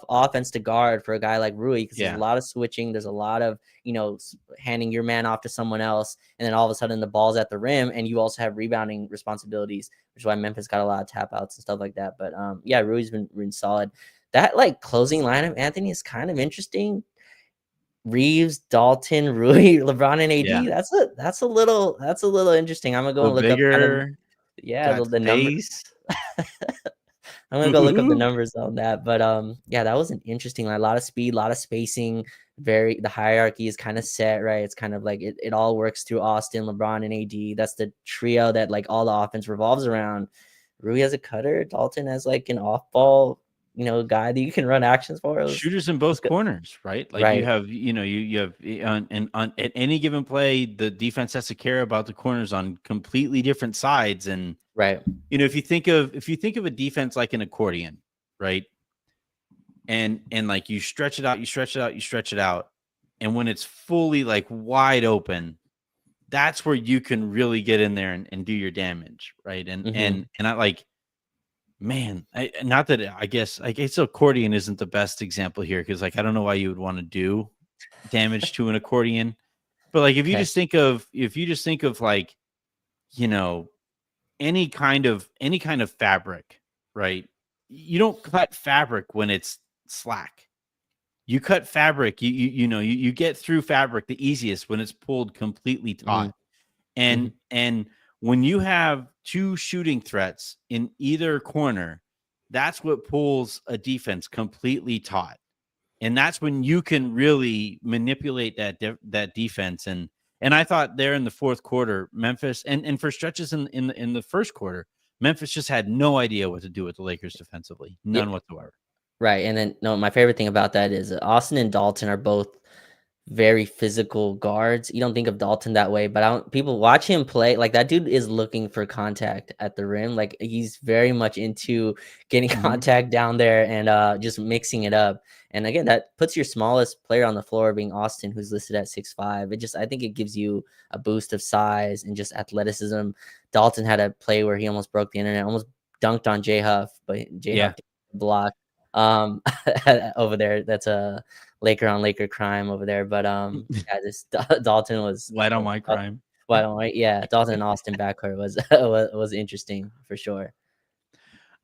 offense to guard for a guy like Rui because there's a lot of switching. There's a lot of, handing your man off to someone else. And then all of a sudden the ball's at the rim and you also have rebounding responsibilities, which is why Memphis got a lot of tap outs and stuff like that. But yeah, Rui's been solid. That like closing lineup, Anthony, is kind of interesting. Reaves, Dalton, Rui, LeBron, and AD. Yeah. That's a little interesting. I'm gonna go and look up kind of got the number. space. I'm gonna go look up the numbers on that. But yeah, that was an interesting line. A lot of speed, a lot of spacing. The hierarchy is kind of set, right? It's kind of like it all works through Austin, LeBron, and AD. That's the trio that like all the offense revolves around. Rui has a cutter, Dalton has like an off ball, guy that you can run actions for. Shooters in both corners, right? Like right. you have, you have on at any given play, the defense has to care about the corners on completely different sides. And right. if you think of a defense like an accordion, right? And like you stretch it out, you stretch it out, you stretch it out. And when it's fully like wide open, that's where you can really get in there and do your damage, right? And I like, man, not that I guess accordion isn't the best example here because like I don't know why you would want to do damage to an accordion, but like if you just think of like any kind of fabric, right? You don't cut fabric when it's slack. You cut fabric, you get through fabric the easiest when it's pulled completely taut. And when you have 2 shooting threats in either corner, that's what pulls a defense completely taut. And that's when you can really manipulate that defense. And I thought there in the fourth quarter, Memphis and for stretches in the first quarter, Memphis just had no idea what to do with the Lakers defensively. None whatsoever. Right. And then no, my favorite thing about that is Austin and Dalton are both very physical guards. You don't think of Dalton that way, but people watch him play. Like that dude is looking for contact at the rim. Like he's very much into getting contact down there and just mixing it up. And again, that puts your smallest player on the floor being Austin, who's listed at 6'5". I think it gives you a boost of size and just athleticism. Dalton had a play where he almost broke the internet, almost dunked on J Huff, but J Huff blocked over there. That's a Laker on Laker crime over there. But yeah, this Dalton was light on my crime. Yeah, Dalton and Austin backcourt was interesting for sure.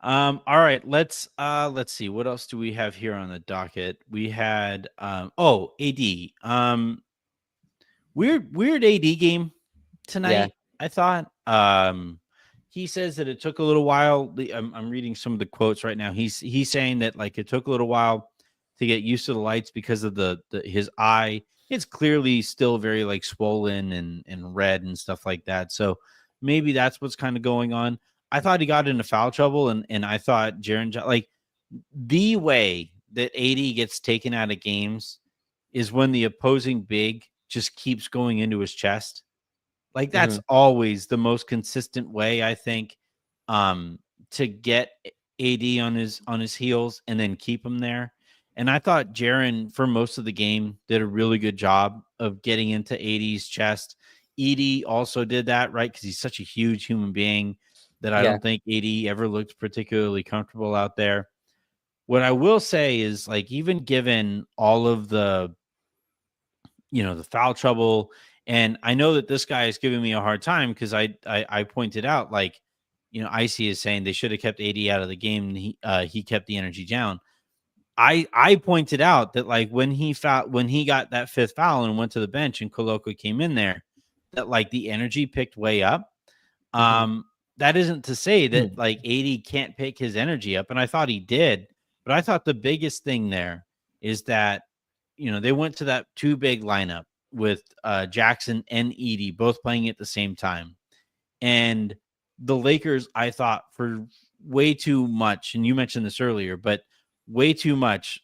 All right, let's see what else do we have here on the docket. We had AD. Weird AD game tonight. I thought he says that it took a little while. I'm reading some of the quotes right now. He's saying that like it took a little while to get used to the lights because of his eye. It's clearly still very like swollen and red and stuff like that. So maybe that's what's kind of going on. I thought he got into foul trouble, and I thought Jaren, like the way that AD gets taken out of games is when the opposing big just keeps going into his chest. Like that's always the most consistent way, I think, to get AD on his heels and then keep him there. And I thought Jaren, for most of the game, did a really good job of getting into AD's chest. Edie also did that, right? Because he's such a huge human being that I don't think AD ever looked particularly comfortable out there. What I will say is, like, even given all of the, the foul trouble, and I know that this guy is giving me a hard time because I pointed out, like, Icy is saying they should have kept AD out of the game, and he kept the energy down. I pointed out that, like, when he got that fifth foul and went to the bench and Koloko came in there, that, like, the energy picked way up. That isn't to say that, like, AD can't pick his energy up, and I thought he did, but I thought the biggest thing there is that, they went to that two big lineup with Jackson and Edie both playing at the same time. And the Lakers, I thought, for way too much, and you mentioned this earlier, but way too much,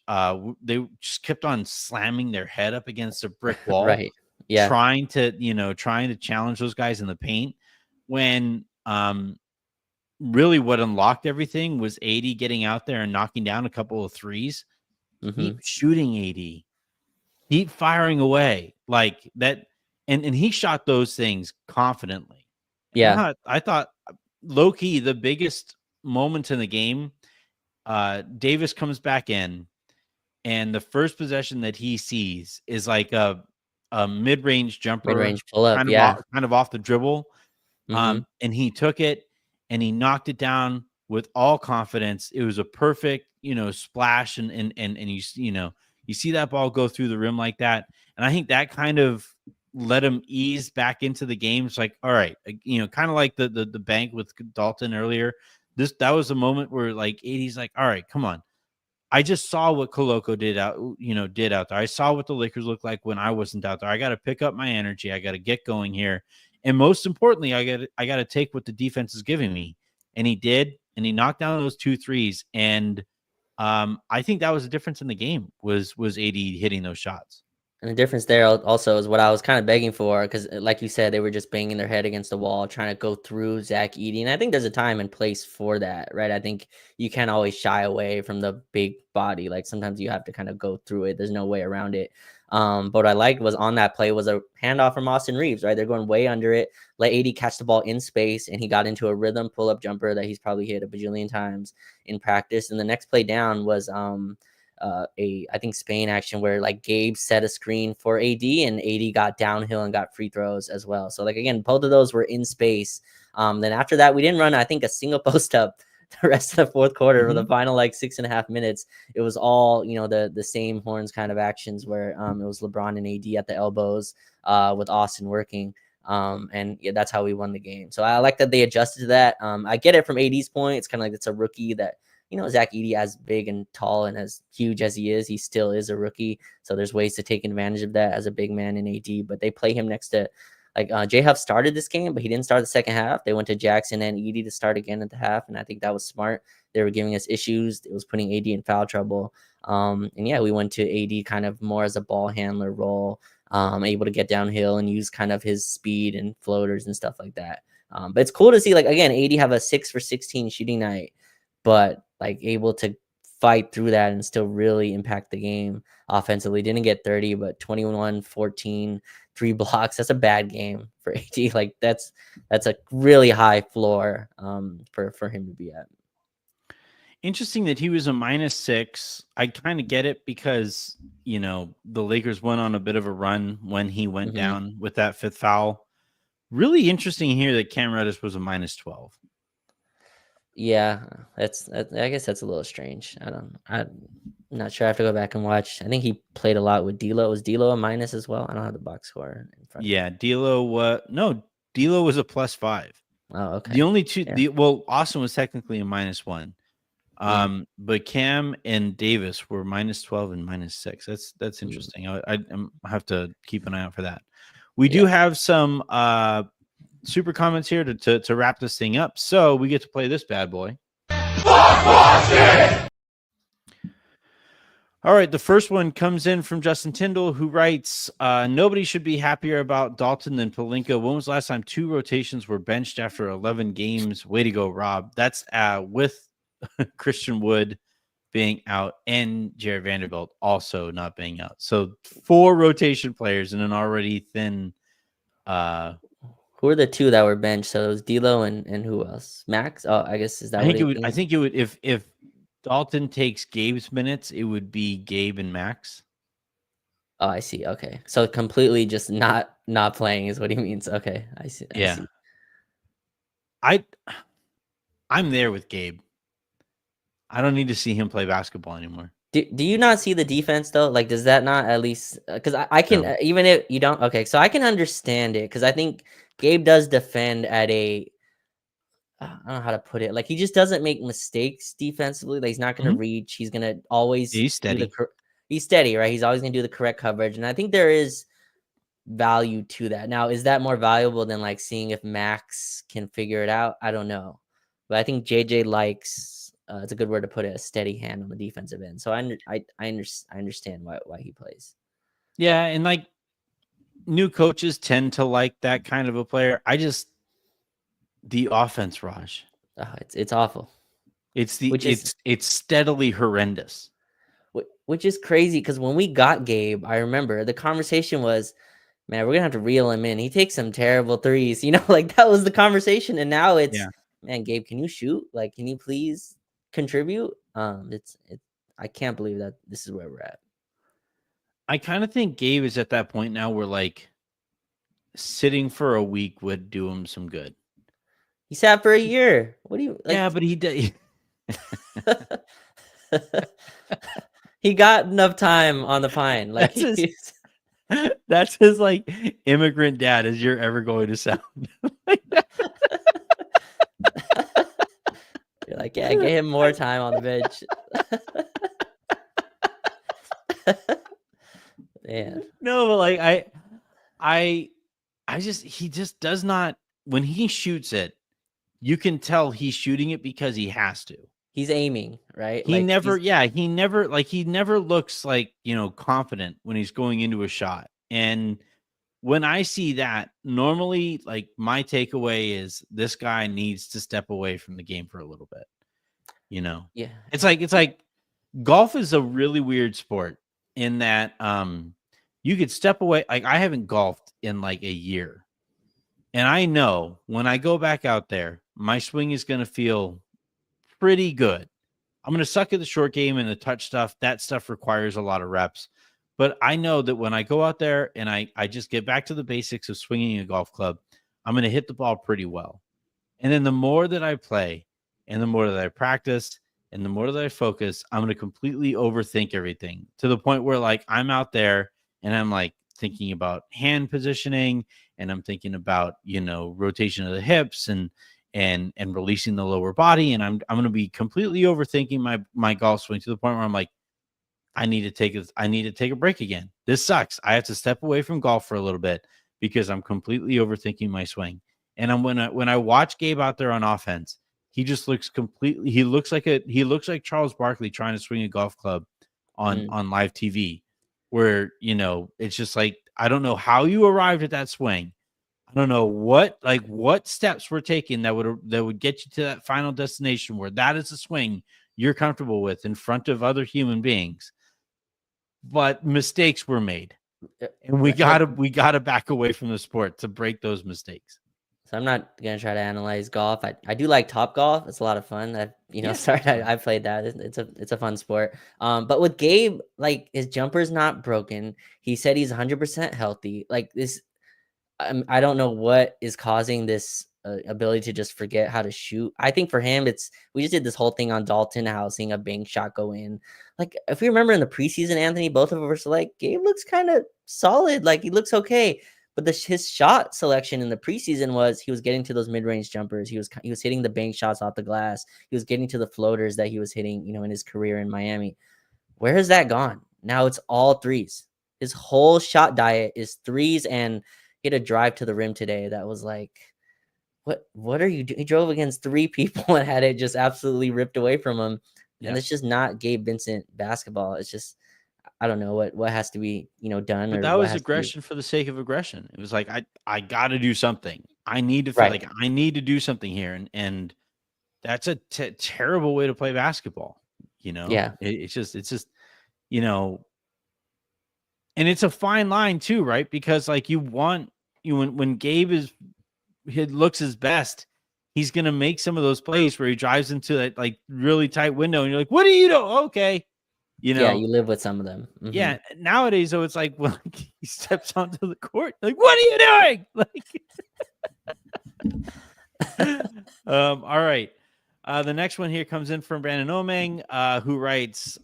they just kept on slamming their head up against a brick wall, right? Yeah, trying to challenge those guys in the paint. When really what unlocked everything was AD getting out there and knocking down a couple of threes, keep shooting AD, keep firing away like that, and he shot those things confidently. And I thought low key the biggest moment in the game, Davis comes back in, and the first possession that he sees is like a mid-range jumper, mid-range pull up, kind of off the dribble. And he took it and he knocked it down with all confidence. It was a perfect, splash, and you see that ball go through the rim like that. And I think that kind of let him ease back into the game. It's like, all right, kind of like the bank with Dalton earlier. That was a moment where, like, AD's like, all right, come on. I just saw what Koloko did out there. I saw what the Lakers looked like when I wasn't out there. I got to pick up my energy. I got to get going here. And most importantly, I got to take what the defense is giving me. And he did, and he knocked down those 2 threes. And I think that was the difference in the game was AD hitting those shots. And the difference there also is what I was kind of begging for, because like you said, they were just banging their head against the wall, trying to go through Zach Edey. And I think there's a time and place for that, right? I think you can't always shy away from the big body. Like, sometimes you have to kind of go through it. There's no way around it. But what I liked was on that play was a handoff from Austin Reaves, right? They're going way under it, let AD catch the ball in space, and he got into a rhythm pull-up jumper that he's probably hit a bajillion times in practice. And the next play down was I think Spain action where, like, Gabe set a screen for AD and AD got downhill and got free throws as well. So, like, again, both of those were in space. Then after that, we didn't run, I think, a single post up the rest of the fourth quarter. For the final, like, 6.5 minutes. It was all, the same horns kind of actions where it was LeBron and AD at the elbows with Austin working. And yeah, that's how we won the game. So I like that they adjusted to that. I get it from AD's point. It's kind of like it's a rookie that, Zach Edey, as big and tall and as huge as he still is a rookie. So there's ways to take advantage of that as a big man in AD. But they play him next to, like, J Huff started this game, but he didn't start the second half. They went to Jackson and Edey to start again at the half, and I think that was smart. They were giving us issues. It was putting AD in foul trouble. And yeah, we went to AD kind of more as a ball handler role, able to get downhill and use kind of his speed and floaters and stuff like that. But it's cool to see, like, again, AD have a 6 for 16 shooting night, but, like, able to fight through that and still really impact the game offensively. Didn't get 30, but 21, 14, 3 blocks. That's a bad game for AD. Like, that's a really high floor for him to be at. Interesting that he was a -6. I kind of get it because, the Lakers went on a bit of a run when he went down with that 5th foul. Really interesting here that Cam Reddish was a -12. Yeah, I guess that's a little strange. I'm not sure. I have to go back and watch. I think he played a lot with D'Lo. Was D'Lo a minus as well? I don't have the box score in front. Yeah, D'Lo was a +5. Oh, okay. The only two, Austin was technically a -1. But Cam and Davis were -12 and -6. That's interesting. I have to keep an eye out for that. We do have some super comments here to wrap this thing up, so we get to play this bad boy. All right, the first one comes in from Justin Tyndall, who writes, nobody should be happier about Dalton than Pelinka. When was the last time 2 rotations were benched after 11 games? Way to go, Rob. That's with Christian Wood, being out and Jared Vanderbilt also not being out. So 4 rotation players in an already thin. Who are the 2 that were benched? So it was D'Lo and who else? Max? Oh, I guess is that what it I means? think it would if Dalton takes Gabe's minutes, it would be Gabe and Max. Oh, I see. Okay, so completely just not playing is what he means. Okay, I see. I Yeah. see. I'm there with Gabe. I don't need to see him play basketball anymore. Do you not see the defense though? Like, does that not at least because I can No. even if you don't? Okay, so I can understand it because I think Gabe does defend at a I don't know how to put it. Like he just doesn't make mistakes defensively. Like he's not going to Mhm. reach. He's going to always He's do steady. he's steady, right? He's always going to do the correct coverage, and I think there is value to that. Now, is that more valuable than like seeing if Max can figure it out? I don't know, but I think JJ likes. It's a good word to put it. A steady hand on the defensive end. So I understand why he plays. Yeah, and like new coaches tend to like that kind of a player. The offense, Raj. It's awful. Which is It's steadily horrendous. which is crazy because when we got Gabe, I remember the conversation was, man, we're gonna have to reel him in. He takes some terrible threes, like that was the conversation. And now it's, Yeah. man, Gabe, can you shoot? Like, can you please contribute? I can't believe that this is where we're at. I kind of think Gabe is at that point now where like sitting for a week would do him some good. He sat for a year. What do you like? Yeah, but he did. He got enough time on the pine. Like that's his like immigrant dad as you're ever going to sound. Like that. You're like, yeah, get him more time on the bench. Man. No, but like he just does not, when he shoots it, you can tell he's shooting it because he has to. He's aiming, right? He never looks like, confident when he's going into a shot. And when I see that, normally like my takeaway is this guy needs to step away from the game for a little bit. Yeah. It's like golf is a really weird sport in that you could step away. Like I haven't golfed in like a year. And I know when I go back out there, my swing is going to feel pretty good. I'm going to suck at the short game and the touch stuff. That stuff requires a lot of reps. But I know that when I go out there and I just get back to the basics of swinging a golf club, I'm going to hit the ball pretty well. And then the more that I play and the more that I practice and the more that I focus, I'm going to completely overthink everything to the point where like I'm out there and I'm like thinking about hand positioning and I'm thinking about, rotation of the hips and releasing the lower body. And I'm going to be completely overthinking my golf swing to the point where I'm like, I need to take a break again. This sucks. I have to step away from golf for a little bit because I'm completely overthinking my swing. And when I watch Gabe out there on offense, he just looks he looks like Charles Barkley trying to swing a golf club on live TV, where it's just like, I don't know how you arrived at that swing. I don't know what steps were taken that would get you to that final destination where that is a swing you're comfortable with in front of other human beings. But mistakes were made, and we gotta back away from the sport to break those mistakes. So I'm not gonna try to analyze golf. I do like Top Golf. It's a lot of fun. I played that. It's a fun sport. But with Gabe, like his jumper's not broken. He said he's 100% healthy. Like this, I don't know what is causing this ability to just forget how to shoot. I think for him, we just did this whole thing on Dalton, how seeing a bank shot go in. Like if we remember in the preseason, Anthony, both of us were like, Gabe looks kind of solid. Like he looks okay. But his shot selection in the preseason was he was getting to those mid-range jumpers. He was hitting the bank shots off the glass. He was getting to the floaters that he was hitting, in his career in Miami. Where has that gone? Now it's all threes. His whole shot diet is threes, and he had a drive to the rim today that was like, what are you doing? He drove against 3 people and had it just absolutely ripped away from him. Yeah. And it's just not Gabe Vincent basketball. It's just, I don't know what has to be, done. But that was aggression for the sake of aggression. It was like, I got to do something. I need to feel like I need to do something here. And that's a terrible way to play basketball. Yeah. It's just, you know, and it's a fine line too, right? Because like when Gabe looks his best, he's gonna make some of those plays where he drives into that like really tight window, and you're like, "What are you doing?" Okay, Yeah, you live with some of them. Yeah. Nowadays, though, it's like when he steps onto the court, like, "What are you doing?" Like, all right. The next one here comes in from Brandon Omeng, who writes,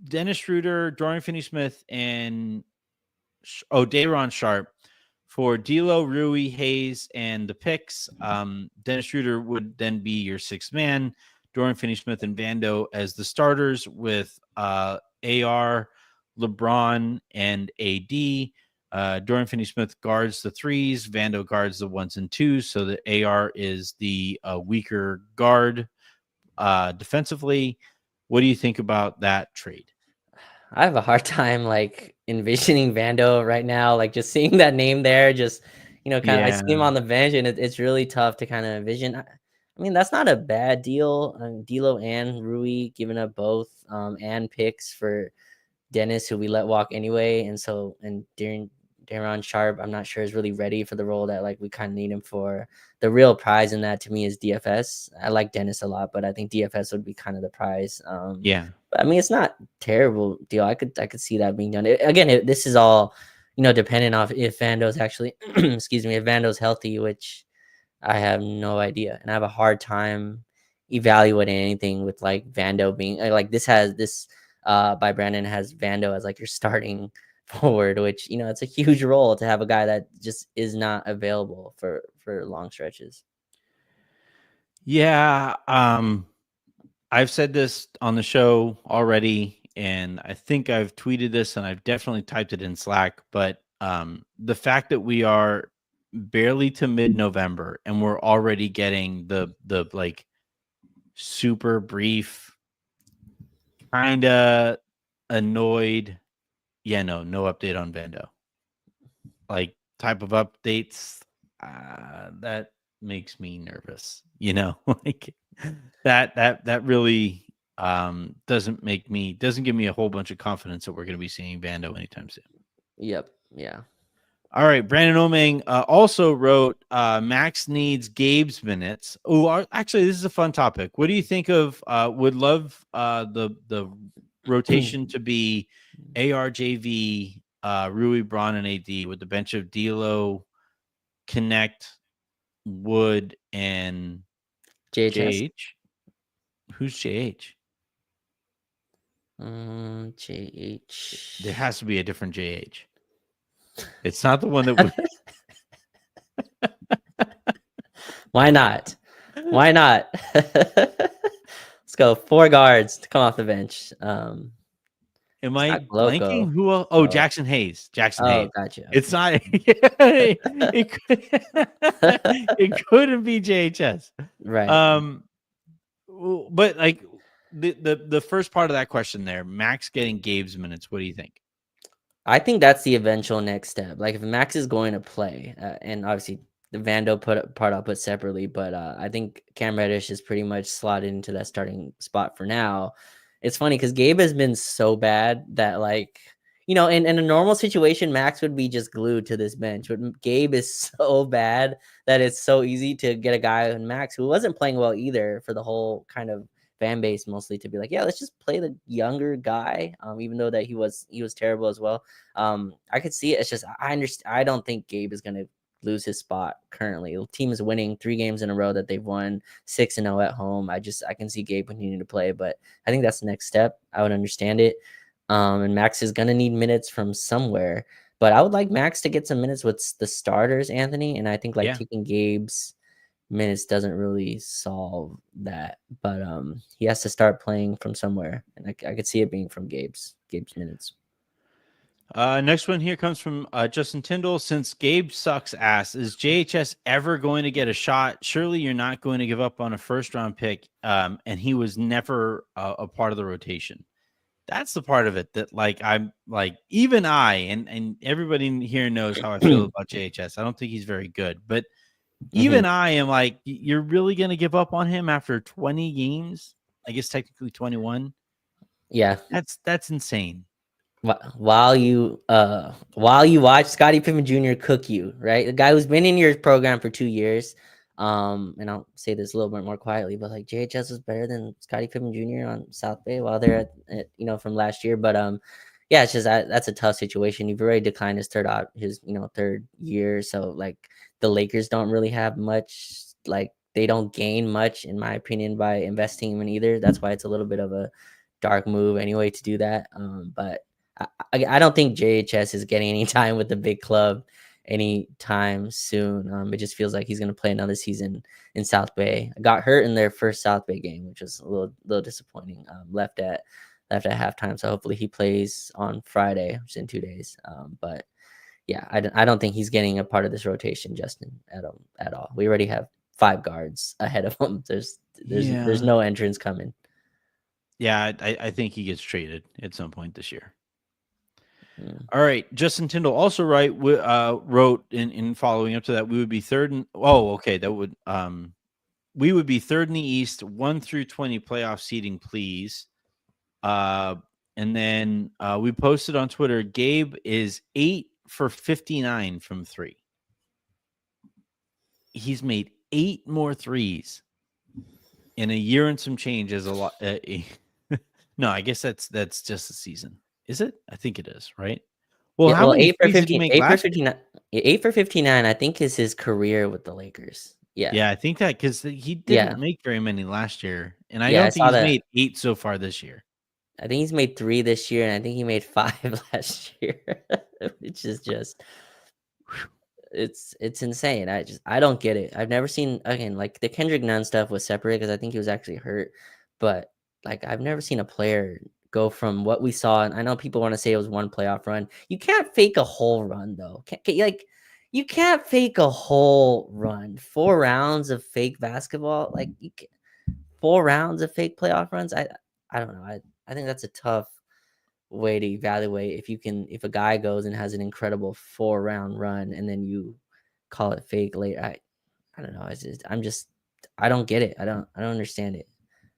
Dennis Schroeder, Dorian Finney-Smith, and Day'Ron Sharp for D'Lo, Rui, Hayes, and the picks. Dennis Schroeder would then be your sixth man. Dorian Finney-Smith and Vando as the starters with AR, LeBron, and AD. Dorian Finney-Smith guards the threes. Vando guards the ones and twos. So the AR is the weaker guard defensively. What do you think about that trade? I have a hard time like envisioning Vando right now. Like just seeing that name there, just kind of I see him on the bench, and it's really tough to kind of envision. I mean, that's not a bad deal. D'Lo and Rui giving up both, and picks for Dennis, who we let walk anyway, and Day'Ron Sharp, I'm not sure is really ready for the role that like we kind of need him for. The real prize in that to me is DFS. I like Dennis a lot, but I think DFS would be kind of the prize. Yeah. But I mean, it's not terrible deal. I could see that being done. This is all, dependent on if Vando's actually, excuse me, if Vando's healthy, which I have no idea, and I have a hard time evaluating anything with like Vando being like this by Brandon has Vando as like your starting forward, which it's a huge role to have a guy that just is not available for long stretches. Yeah, I've said this on the show already, and I think I've tweeted this, and I've definitely typed it in Slack, but the fact that we are barely to mid-November and we're already getting the like super brief, kind of annoyed, no update on Vando, like type of updates, that makes me nervous, like that really doesn't give me a whole bunch of confidence that we're going to be seeing Vando anytime soon. Yep. Yeah. All right. Brandon Omeng also wrote, Max needs Gabe's minutes. Oh, actually, this is a fun topic. What do you think of, would love the rotation to be ARJV, Rui, Braun, and AD with the bench of D'Lo, Knecht, Wood, and JH. Who's JH? JH. There has to be a different JH. It's not the one that we... Why not? Let's go 4 guards to come off the bench. Am I blanking? Who else? Jackson Hayes. Hayes. Gotcha. It's not. It couldn't be JHS. Right. But like the first part of that question there, Max getting Gabe's minutes. What do you think? I think that's the eventual next step. Like if Max is going to play, and obviously the Vando part I'll put separately, but I think Cam Reddish is pretty much slotted into that starting spot for now. It's funny because Gabe has been so bad that like, in a normal situation, Max would be just glued to this bench. But Gabe is so bad that it's so easy to get a guy in Max who wasn't playing well either for the whole kind of fan base mostly to be like, yeah, let's just play the younger guy. Even though that he was terrible as well. I could see it. It's just I don't think Gabe is gonna lose his spot currently. The team is winning 3 games in a row that they've won 6-0 at home. I can see Gabe continuing to play, but I think that's the next step. I would understand it. And Max is gonna need minutes from somewhere, but I would like Max to get some minutes with the starters, Anthony. And I think taking Gabe's minutes doesn't really solve that, but he has to start playing from somewhere, and I could see it being from Gabe's minutes. Next one here comes from Justin Tyndall. Since Gabe sucks ass, is JHS ever going to get a shot? Surely you're not going to give up on a first-round pick, and he was never a part of the rotation. That's the part of it that I'm like, even I and everybody here knows how I feel about JHS. I don't think he's very good, but even I am like, you're really going to give up on him after 20 games? I guess technically 21. Yeah. That's insane. While you watch Scottie Pippen Jr. cook you, right? The guy who's been in your program for 2 years. And I'll say this a little bit more quietly, but like JHS was better than Scottie Pippen Jr. on South Bay while they're at from last year. But yeah, it's just that's a tough situation. You've already declined his third year, so like the Lakers don't really have much. Like they don't gain much, in my opinion, by investing him in either. That's why it's a little bit of a dark move anyway to do that. But I don't think JHS is getting any time with the big club anytime soon. It just feels like he's going to play another season in South Bay. I got hurt in their first South Bay game, which was a little disappointing. Left at halftime, so hopefully he plays on Friday, which is in 2 days. But yeah, I don't think he's getting a part of this rotation, Justin, at all. We already have 5 guards ahead of him. There's no entrance coming. Yeah, I think he gets traded at some point this year. All right. Justin Tyndall also wrote in following up to that, we would be third in we would be third in the East, 1 through 20 playoff seeding, please. And then we posted on Twitter, Gabe is 8 for 59 from 3. He's made 8 more threes in a year and some change is a lot. No, I guess that's just the season. Is it? I think it is, right? Well, yeah, how many 8 for 50, 8 for 59? 8 for 59, I think, is his career with the Lakers. Yeah. Yeah, I think that because he didn't make very many last year. And I don't think he's made 8 so far this year. I think he's made 3 this year, and I think he made 5 last year, which is just it's insane. I don't get it. I've never seen, again, like the Kendrick Nunn stuff was separate because I think he was actually hurt, but like I've never seen a player go from what we saw, and I know people want to say it was one playoff run. You can't fake a whole run though. You can't fake a whole run. 4 rounds of fake basketball, like 4 rounds of fake playoff runs. I don't know. I think that's a tough way to evaluate if a guy goes and has an incredible 4-round run and then you call it fake later. I don't know. I don't get it. I don't understand it.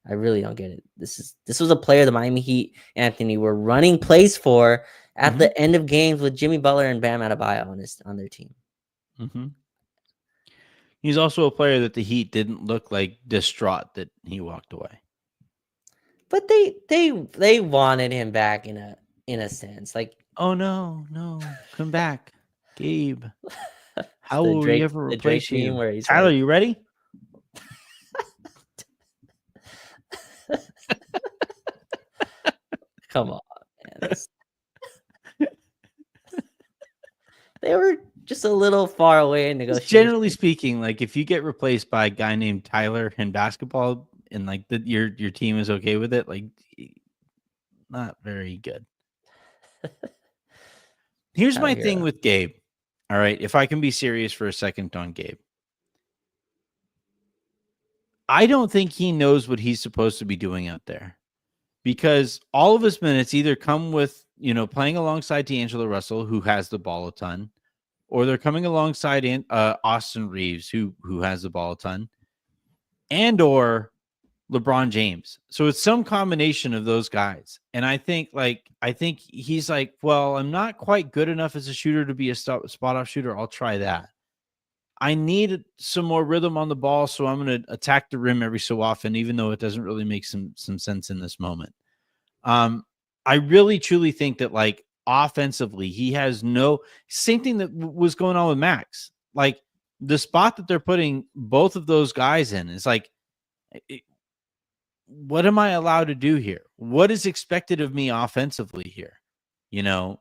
I really don't get it. This was a player the Miami Heat, Anthony, were running plays for at the end of games with Jimmy Butler and Bam Adebayo on their team. He's also a player that the Heat didn't look like distraught that he walked away. But they wanted him back in a sense. Like, oh no, come back, Gabe. How will we ever replace you? Tyler, you ready? Come on, man. They were just a little far away in negotiation. Generally speaking, like if you get replaced by a guy named Tyler in basketball and like your team is okay with it, like not very good. Here's my thing with Gabe. All right, if I can be serious for a second on Gabe. I don't think he knows what he's supposed to be doing out there. Because all of his minutes either come with, playing alongside D'Angelo Russell, who has the ball a ton, or they're coming alongside Austin Reaves, who has the ball a ton, and or LeBron James. So it's some combination of those guys. And I think he's like, well, I'm not quite good enough as a shooter to be a spot-off shooter. I'll try that. I need some more rhythm on the ball, so I'm going to attack the rim every so often, even though it doesn't really make some sense in this moment. I really, truly think that, like, offensively, he has same thing that was going on with Max. Like, the spot that they're putting both of those guys in is like, what am I allowed to do here? What is expected of me offensively here?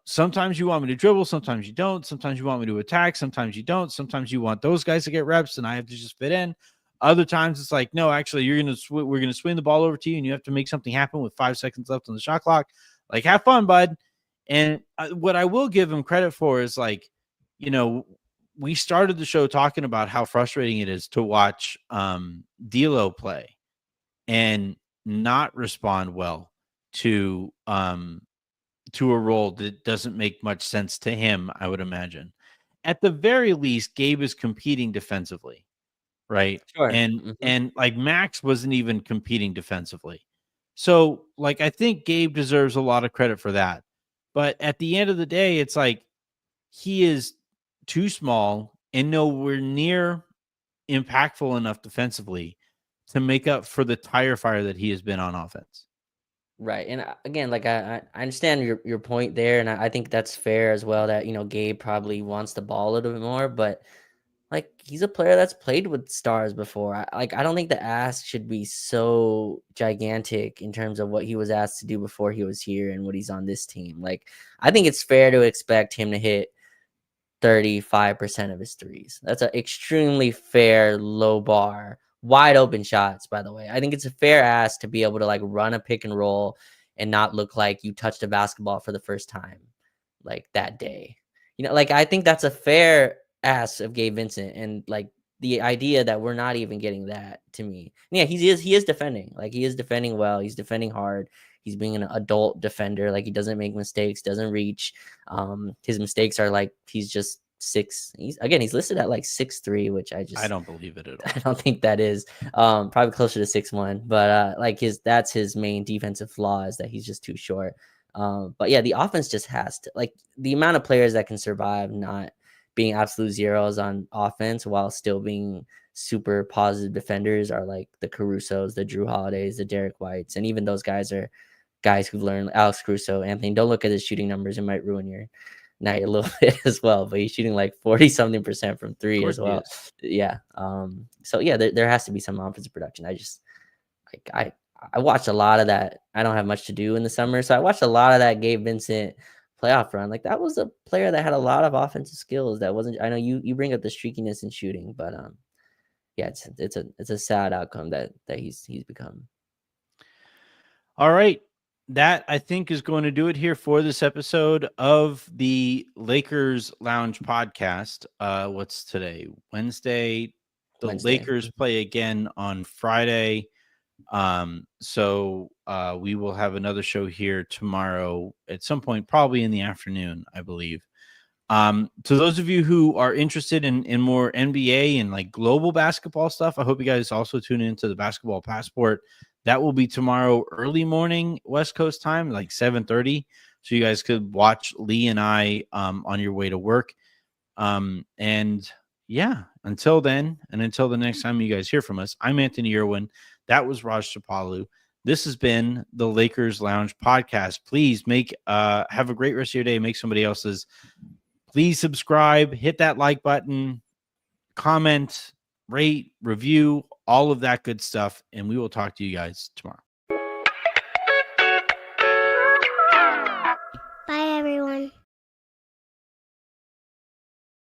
Sometimes you want me to dribble, sometimes you don't. Sometimes you want me to attack, sometimes you don't. Sometimes you want those guys to get reps and I have to just fit in. Other times it's like, no, actually, we're going to swing the ball over to you and you have to make something happen with 5 seconds left on the shot clock. Like, have fun, bud. And what I will give him credit for is, like, we started the show talking about how frustrating it is to watch D'Lo play and not respond well to a role that doesn't make much sense to him, I would imagine. At the very least, Gabe is competing defensively, right? Sure. And like Max wasn't even competing defensively. So, like, I think Gabe deserves a lot of credit for that. But at the end of the day, it's like he is too small and nowhere near impactful enough defensively to make up for the tire fire that he has been on offense. Right. And again, like I understand your point there, and I think that's fair as well. That Gabe probably wants the ball a little bit more, but like he's a player that's played with stars before. I don't think the ask should be so gigantic in terms of what he was asked to do before he was here and what he's on this team. Like I think it's fair to expect him to hit 35% of his threes. That's an extremely fair low bar. Wide open shots, by the way. I think it's a fair ask to be able to like run a pick and roll and not look like you touched a basketball for the first time like that day. Like I think that's a fair ask of Gabe Vincent, and like the idea that we're not even getting that, to me. Yeah, he is defending. Like he is defending well. He's defending hard. He's being an adult defender. Like he doesn't make mistakes, doesn't reach. His mistakes are like he's just he's listed at like 6'3", which I don't believe it at all. I don't think that is. Probably closer to 6'1", but like that's his main defensive flaw, is that he's just too short. But yeah, the offense just has to, like, the amount of players that can survive not being absolute zeros on offense while still being super positive defenders are like the Carusos, the Drew Holidays, the Derek Whites, and even those guys are guys who've learned. Alex Caruso, Anthony, don't look at his shooting numbers. It might ruin your night a little bit as well, but he's shooting like 40-something% from three as well. Yeah. So yeah, there has to be some offensive production. I just like I watched a lot of that. I don't have much to do in the summer, so I watched a lot of that Gabe Vincent playoff run. Like that was a player that had a lot of offensive skills. That wasn't. I know you bring up the streakiness in shooting, but yeah, it's a sad outcome that he's become. All right. That, I think, is going to do it here for this episode of the Lakers Lounge podcast. What's today? Wednesday. Lakers play again on Friday. So we will have another show here tomorrow at some point, probably in the afternoon, I believe. To those of you who are interested in more NBA and like global basketball stuff, I hope you guys also tune into the Basketball Passport. That will be tomorrow early morning West Coast time, like 7:30. So you guys could watch Lee and I on your way to work. And yeah, until then, and until the next time you guys hear from us, I'm Anthony Irwin. That was Raj Chapalu. This has been the Lakers Lounge podcast. Please have a great rest of your day. Make somebody else's. Please subscribe, hit that like button, comment, rate, review, all of that good stuff. And we will talk to you guys tomorrow.